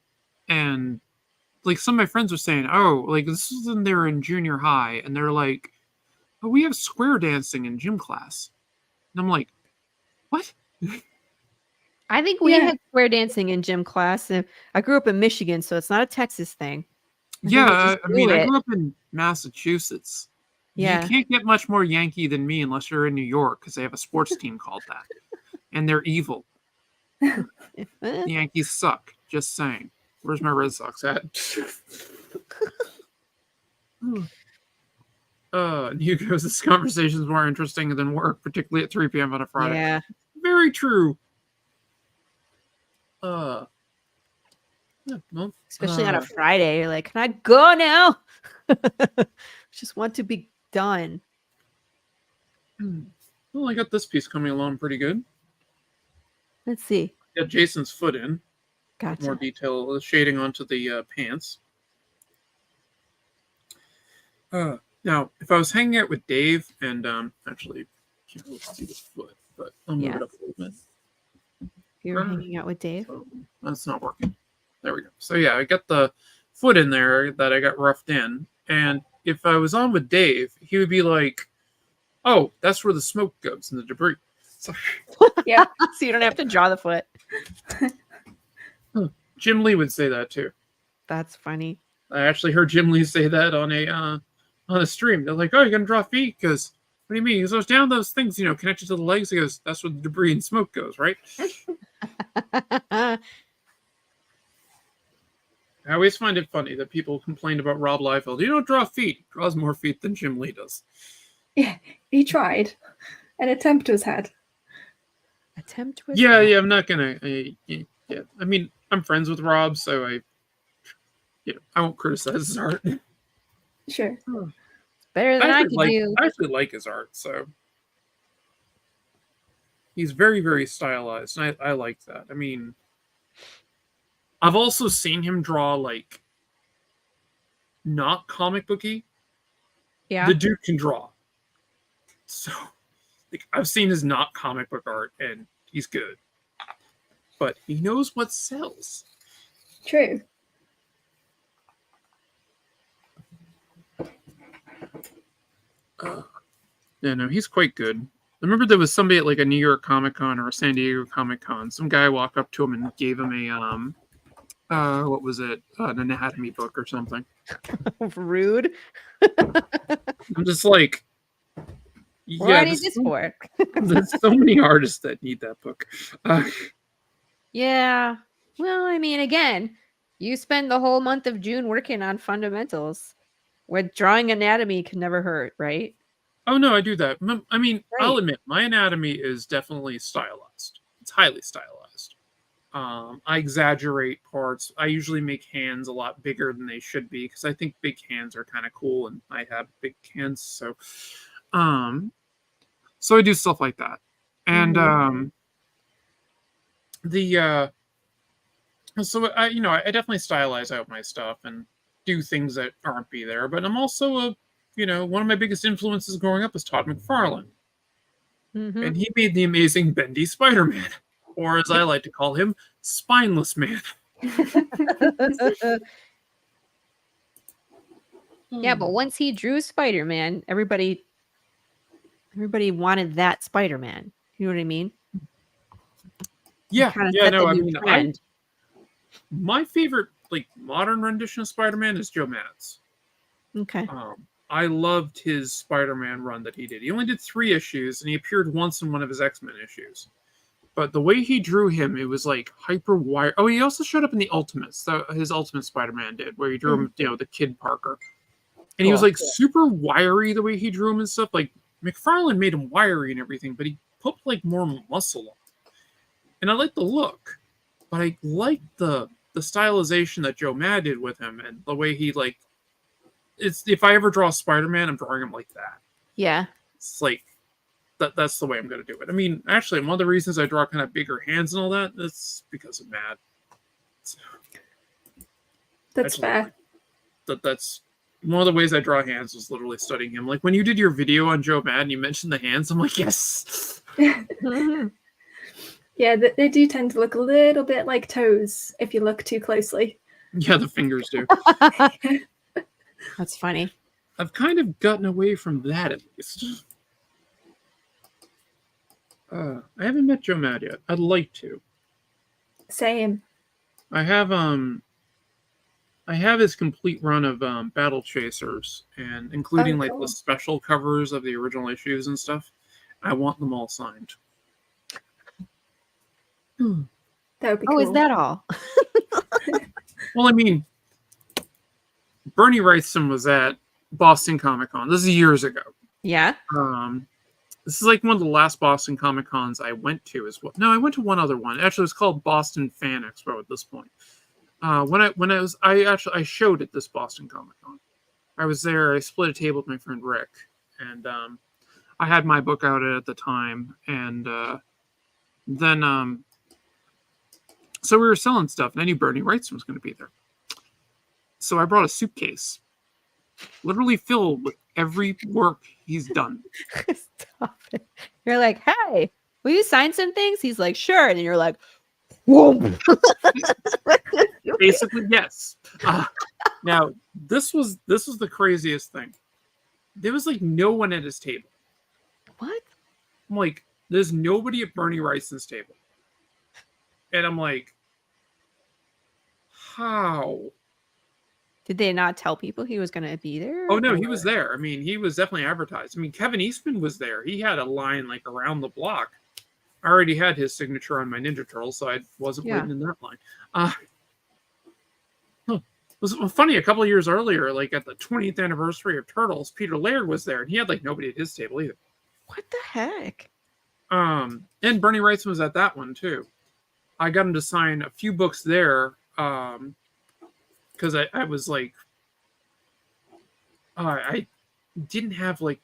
like some of my friends were saying, oh, like this is when they were in junior high, and they're like, oh, we have square dancing in gym class, and I'm like, what? I think we had square dancing in gym class. And I grew up in Michigan, so it's not a Texas thing. I grew up in Massachusetts. Yeah. You can't get much more Yankee than me unless you're in New York, because they have a sports team called that. And they're evil. The Yankees suck. Just saying. Where's my Red Sox at? Hugo, this conversation is more interesting than work, particularly at 3 p.m. on a Friday. Yeah. Very true. Especially on a Friday. You're like, can I go now? Just want to be done. Well, I got this piece coming along pretty good. Let's see. Got Jason's foot in. Gotcha. More detail shading onto the pants. Now, if I was hanging out with Dave, and actually, can't really see the foot, but I'll move it up a little bit. You're hanging out with Dave? Oh, that's not working. There we go. So yeah, I got the foot in there that I got roughed in, and if I was on with Dave, he would be like, oh, that's where the smoke goes and the debris. So, Yeah. So you don't have to draw the foot. Jim Lee would say that too. That's funny. I actually heard Jim Lee say that on a stream. They're like, "Oh, you're gonna draw feet?" Because what do you mean? He goes, down those things, connected to the legs. He goes, "That's where the debris and smoke goes, right?" I always find it funny that people complain about Rob Liefeld. You don't draw feet. He draws more feet than Jim Lee does. Yeah, he tried. An attempt was had. Attempt was Yeah, I'm not gonna. Yeah, I mean, I'm friends with Rob, so I won't criticize his art. Sure. better than I could I do. actually like his art, so he's very, very stylized, and I like that. I mean, I've also seen him draw like not comic booky. Yeah. The dude can draw, so like, I've seen his not comic book art, and he's good, but he knows what sells. True. Yeah, no, he's quite good. I remember there was somebody at like a New York Comic Con or a San Diego Comic Con. Some guy walked up to him and gave him a what was it? An anatomy book or something. Rude. I'm just like, What do I need there's this for? there's so many artists that need that book. Yeah. Well, I mean, again, you spend the whole month of June working on fundamentals, where drawing anatomy can never hurt, right? Oh no, I do that. I mean, Right. I'll admit my anatomy is definitely stylized. It's highly stylized. I exaggerate parts. I usually make hands a lot bigger than they should be because I think big hands are kind of cool, and I have big hands, so I do stuff like that. And so I definitely stylize out my stuff and do things that aren't be there. But I'm also one of my biggest influences growing up is Todd McFarlane. Mhm. And he made the amazing Bendy Spider-Man, or as I like to call him, Spineless Man. Yeah, but once he drew Spider-Man, everybody wanted that Spider-Man. You know what I mean? Yeah, Kinda yeah, set no, the I new mean, trend. my favorite like modern rendition of Spider-Man is Joe Madds. Okay. I loved his Spider-Man run that he did. He only did 3 issues, and he appeared once in one of his X-Men issues. But the way he drew him, it was like hyper wire. Oh, he also showed up in the Ultimates. His Ultimate Spider-Man did, where he drew him, the Kid Parker. And he was Cool. like super wiry the way he drew him and stuff. Like McFarlane made him wiry and everything, but he put like more muscle on. And I like the look, but I like the stylization that Joe Mad did with him and the way he like. It's if I ever draw Spider-Man, I'm drawing him like that. Yeah. It's like that's the way I'm going to do it. I mean, actually, one of the reasons I draw kind of bigger hands and all that is because of Mad. So, That's actually, fair. that's one of the ways I draw hands was literally studying him. Like when you did your video on Joe Mad and you mentioned the hands, I'm like, yes. Yeah, they do tend to look a little bit like toes if you look too closely. Yeah, the fingers do. That's funny. I've kind of gotten away from that at least. I haven't met Joe Mad yet. I'd like to. Same. I have his complete run of Battle Chasers, and including like cool. the special covers of the original issues and stuff. I want them all signed. That would be Oh, cool. is that all? Well, I mean, Bernie Wrightson was at Boston Comic Con. This is years ago. Yeah. This is like one of the last Boston Comic Cons I went to as well. No, I went to one other one. Actually, it was called Boston Fan Expo at this point. I showed at this Boston Comic Con. I was there. I split a table with my friend Rick, and I had my book out at the time, and then so we were selling stuff, and I knew Bernie Wrightson was going to be there. So I brought a suitcase, literally filled with every work he's done. Stop it. You're like, hey, will you sign some things? He's like, sure. And then you're like, whoa. Basically, yes. Now, this was the craziest thing. There was like no one at his table. what? I'm like, there's nobody at Bernie Wrightson's table. And I'm like, how? Did they not tell people he was going to be there? Oh, no, he was there. I mean, he was definitely advertised. I mean, Kevin Eastman was there. He had a line like around the block. I already had his signature on my Ninja Turtles, so I wasn't waiting in that line. It was funny, a couple of years earlier, like at the 20th anniversary of Turtles, Peter Laird was there, and he had like nobody at his table either. What the heck? And Bernie Wrightson was at that one too. I got him to sign a few books there, because I was like, I didn't have like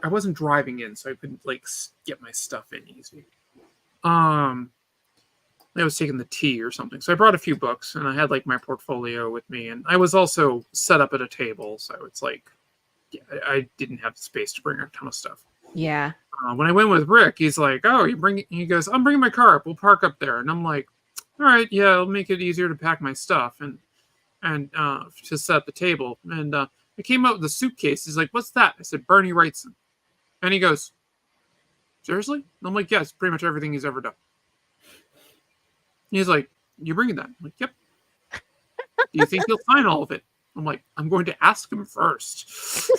I wasn't driving in, so I couldn't like get my stuff in easy. I was taking the tea or something, so I brought a few books, and I had like my portfolio with me, and I was also set up at a table, so it's like, yeah, I didn't have the space to bring a ton of stuff. Yeah. When I went with Rick, he's like, "Oh, he goes, I'm bringing my car up. We'll park up there." And I'm like, "All right, yeah, it'll make it easier to pack my stuff and to set up the table." And I came out with a suitcase. He's like, "What's that?" I said, "Bernie Wrightson." And he goes, "Seriously?" And I'm like, "Yes, pretty much everything he's ever done." He's like, "You bringing that?" I'm like, "Yep." "Do you think he'll sign all of it?" I'm like, "I'm going to ask him first."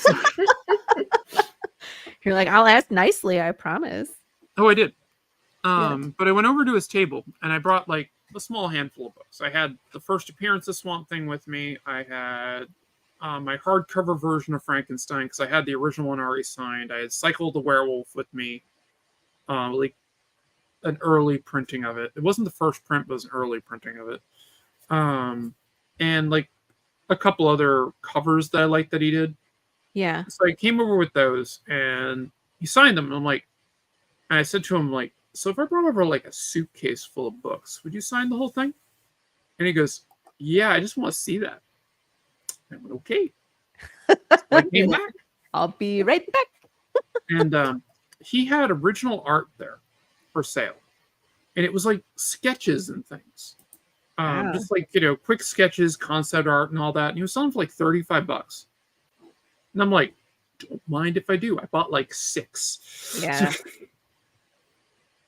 You're like, "I'll ask nicely, I promise." Oh, I did. Yeah. But I went over to his table, and I brought like a small handful of books. I had the first appearance of Swamp Thing with me. I had my hardcover version of Frankenstein, because I had the original one already signed. I had Cycle the Werewolf with me, like an early printing of it. It wasn't the first print, but it was an early printing of it. And like a couple other covers that I liked that he did. Yeah. So I came over with those, and he signed them. And I'm like, and I said to him, like, "So if I brought over like a suitcase full of books, would you sign the whole thing?" And he goes, "Yeah, I just want to see that." I went, "Okay." So I came back. I'll be right back. And he had original art there for sale. And it was like sketches and things. Wow. Just like, quick sketches, concept art and all that. And he was selling for like $35. And I'm like, "Don't mind if I do." I bought like 6. Yeah.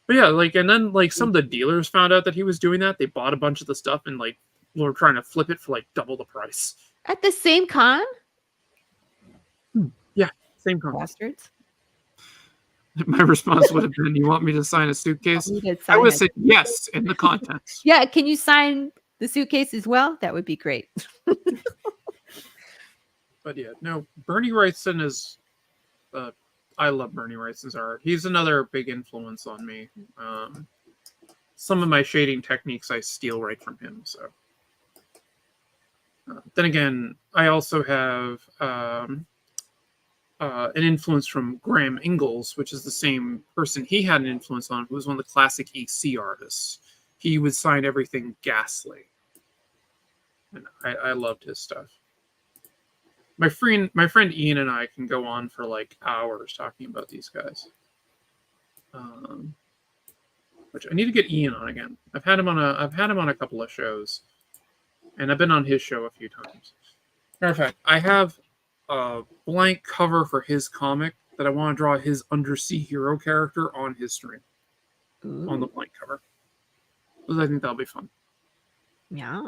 But yeah, like, and then like some of the dealers found out that he was doing that. They bought a bunch of the stuff and like were trying to flip it for like double the price. At the same con? Yeah, same con. Bastards. My response would have been, "You want me to sign a suitcase?" You did I sign would it. have said yes in the contents. Yeah, can you sign the suitcase as well? That would be great. But yeah, no, Bernie Wrightson is, I love Bernie Wrightson's art. He's another big influence on me. Some of my shading techniques I steal right from him. So, then again, I also have an influence from Graham Ingalls, which is the same person he had an influence on, who was one of the classic EC artists. He would sign everything ghastly. And I loved his stuff. My friend Ian and I can go on for like hours talking about these guys. Which I need to get Ian on again. I've had him on a couple of shows, and I've been on his show a few times. Matter of fact, I have a blank cover for his comic that I want to draw his undersea hero character on his stream. Ooh. On the blank cover. Because I think that'll be fun. Yeah.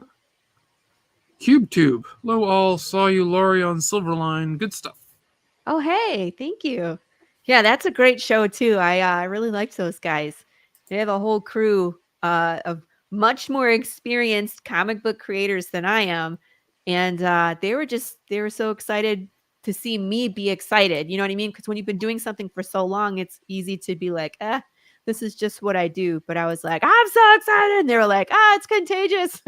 CubeTube. Hello all, saw you Laurie on Silverline. Good stuff. Oh, hey, thank you. Yeah, that's a great show too. I really liked those guys. They have a whole crew of much more experienced comic book creators than I am. And they were so excited to see me be excited. You know what I mean? Because when you've been doing something for so long, it's easy to be like, this is just what I do. But I was like, I'm so excited. And they were like, it's contagious.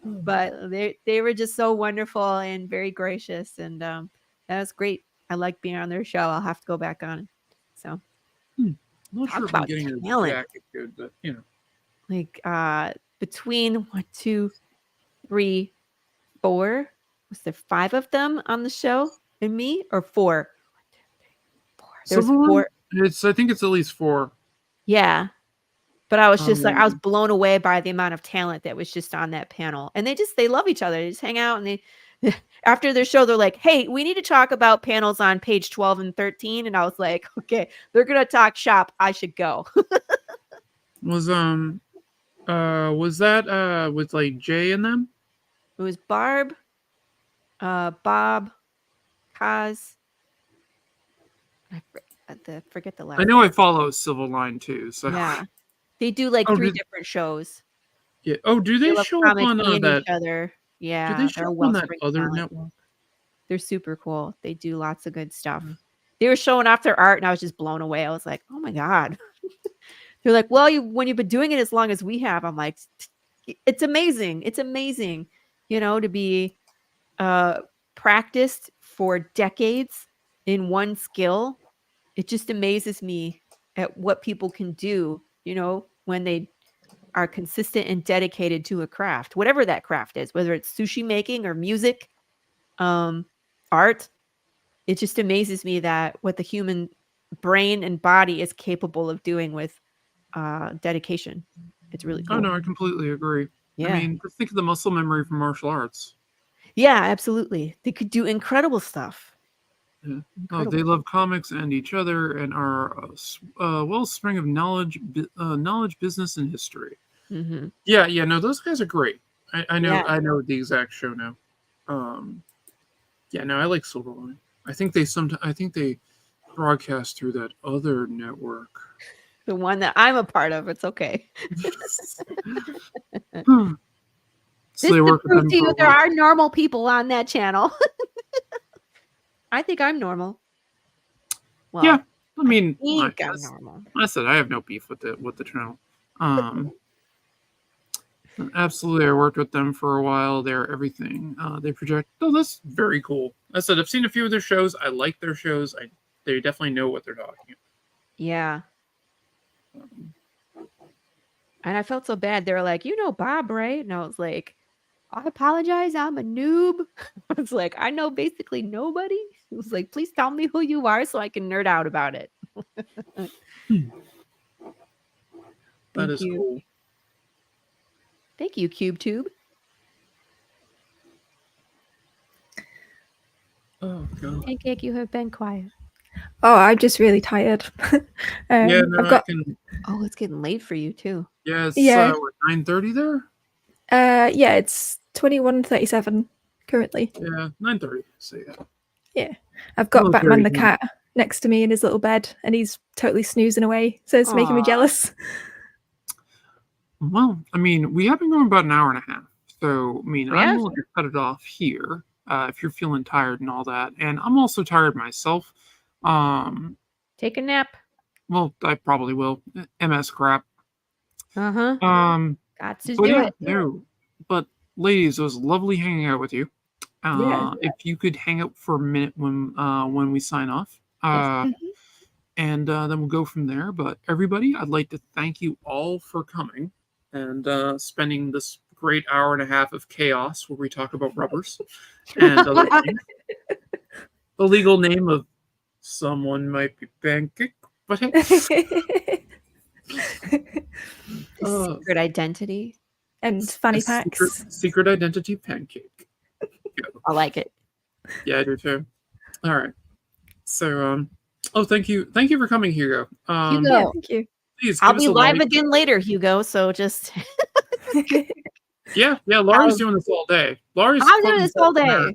But they were just so wonderful and very gracious. And that was great. I like being on their show. I'll have to go back on. So I'm not talk sure if I'm about getting his talent. jacket good, but Like between 1, 2, 3, 4. Was there 5 of them on the show and me, or 4? 1, 2, 3, 4. There was Silverline? 4. I think it's at least 4. Yeah. But I was just like, I was blown away by the amount of talent that was just on that panel. And they love each other. They just hang out and after their show, they're like, "Hey, we need to talk about panels on page 12 and 13." And I was like, "Okay, they're gonna talk shop. I should go." Was that with like Jay and them? It was Barb, Bob, Kaz. I forget the last. I know name. I follow Civil Line too, so Yeah, they do like 3 different shows. Yeah. Oh, do they love show up comics on and that? each other. Yeah, Do they show they're a up on that wellspring other talent. network? They're super cool. They do lots of good stuff. They were showing off their art, and I was just blown away. I was like, "Oh my god!" They're like, "Well, when you've been doing it as long as we have," I'm like, "It's amazing. It's amazing, to be practiced for decades in one skill. It just amazes me at what people can do, when they are consistent and dedicated to a craft, whatever that craft is, whether it's sushi making or music, art. It just amazes me that what the human brain and body is capable of doing with dedication. It's really cool. Oh no, I completely agree. Yeah. I mean, just think of the muscle memory from martial arts. Yeah, absolutely. They could do incredible stuff. Yeah. Oh, they love comics and each other and are a wellspring of knowledge, business, and history. Mm-hmm. Yeah. No, those guys are great. I know. Yeah. I know the exact show now. Yeah. No, I like Silverline. I think they broadcast through that other network. The one that I'm a part of. It's okay. So they work with them for there are normal people on that channel. I think I'm normal. Well, yeah, I mean, I'm normal. I said I have no beef with the channel. Absolutely, I worked with them for a while. They're everything. They project. Oh, that's very cool. I said I've seen a few of their shows. I like their shows. They definitely know what they're talking about. Yeah. And I felt so bad. They were like, Bob, right? And I was like, I apologize. I'm a noob. I was like, I know basically nobody. It was like, please tell me who you are so I can nerd out about it. That is cool. Thank you, CubeTube. Oh, God. Pancake, you have been quiet. Oh, I'm just really tired. Yeah, no, I've got. Oh, it's getting late for you too. Yeah, it's 9:30 there. Yeah, it's 21:37 currently. Yeah, 9:30. So yeah, I've got Batman the cat next to me in his little bed, and he's totally snoozing away. So it's making me jealous. Well, I mean, we have been going about an hour and a half. So, I mean, I'm willing to cut it off here if you're feeling tired and all that. And I'm also tired myself. Take a nap. Well, I probably will. MS crap. Uh-huh. Got to do it. No. But, ladies, it was lovely hanging out with you. If you could hang out for a minute when we sign off. And then we'll go from there. But everybody, I'd like to thank you all for coming and spending this great hour and a half of chaos where we talk about rubbers and other things. The legal name of someone might be Pancake, but hey. Secret identity. And funny packs. Secret identity Pancake. I like it. Yeah, I do too. All right. So, thank you for coming, Hugo. Hugo, thank you. Please, I'll be live again later, Hugo. So just yeah. Laurie's doing this all day. I'm doing this all day.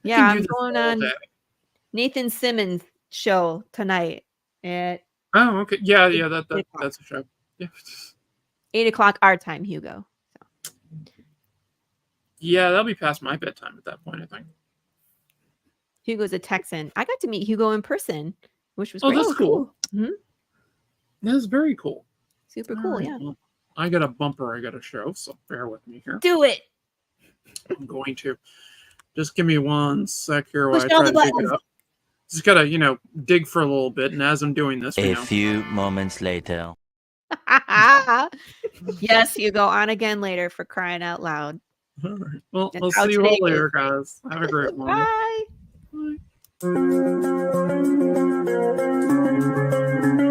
Yeah, I'm going on day. Nathan Simmons' show tonight at. Oh, okay. Yeah. That's a show. Yeah. 8:00 our time, Hugo. So. Yeah, that'll be past my bedtime at that point, I think. Hugo's a Texan. I got to meet Hugo in person, which was great. That's cool. Mm-hmm. That's very cool. Super cool, right, yeah. Well, I got a bumper I got to show, so bear with me here. Do it. I'm going to. Just give me 1 sec here while Push I all try the to dig it buttons. up. Just gotta, dig for a little bit, and as I'm doing this, A few moments later. Yes, Hugo, on again later, for crying out loud. All right. Well, That's I'll how see you all today later, is. guys. Have a great one. Bye. Bye.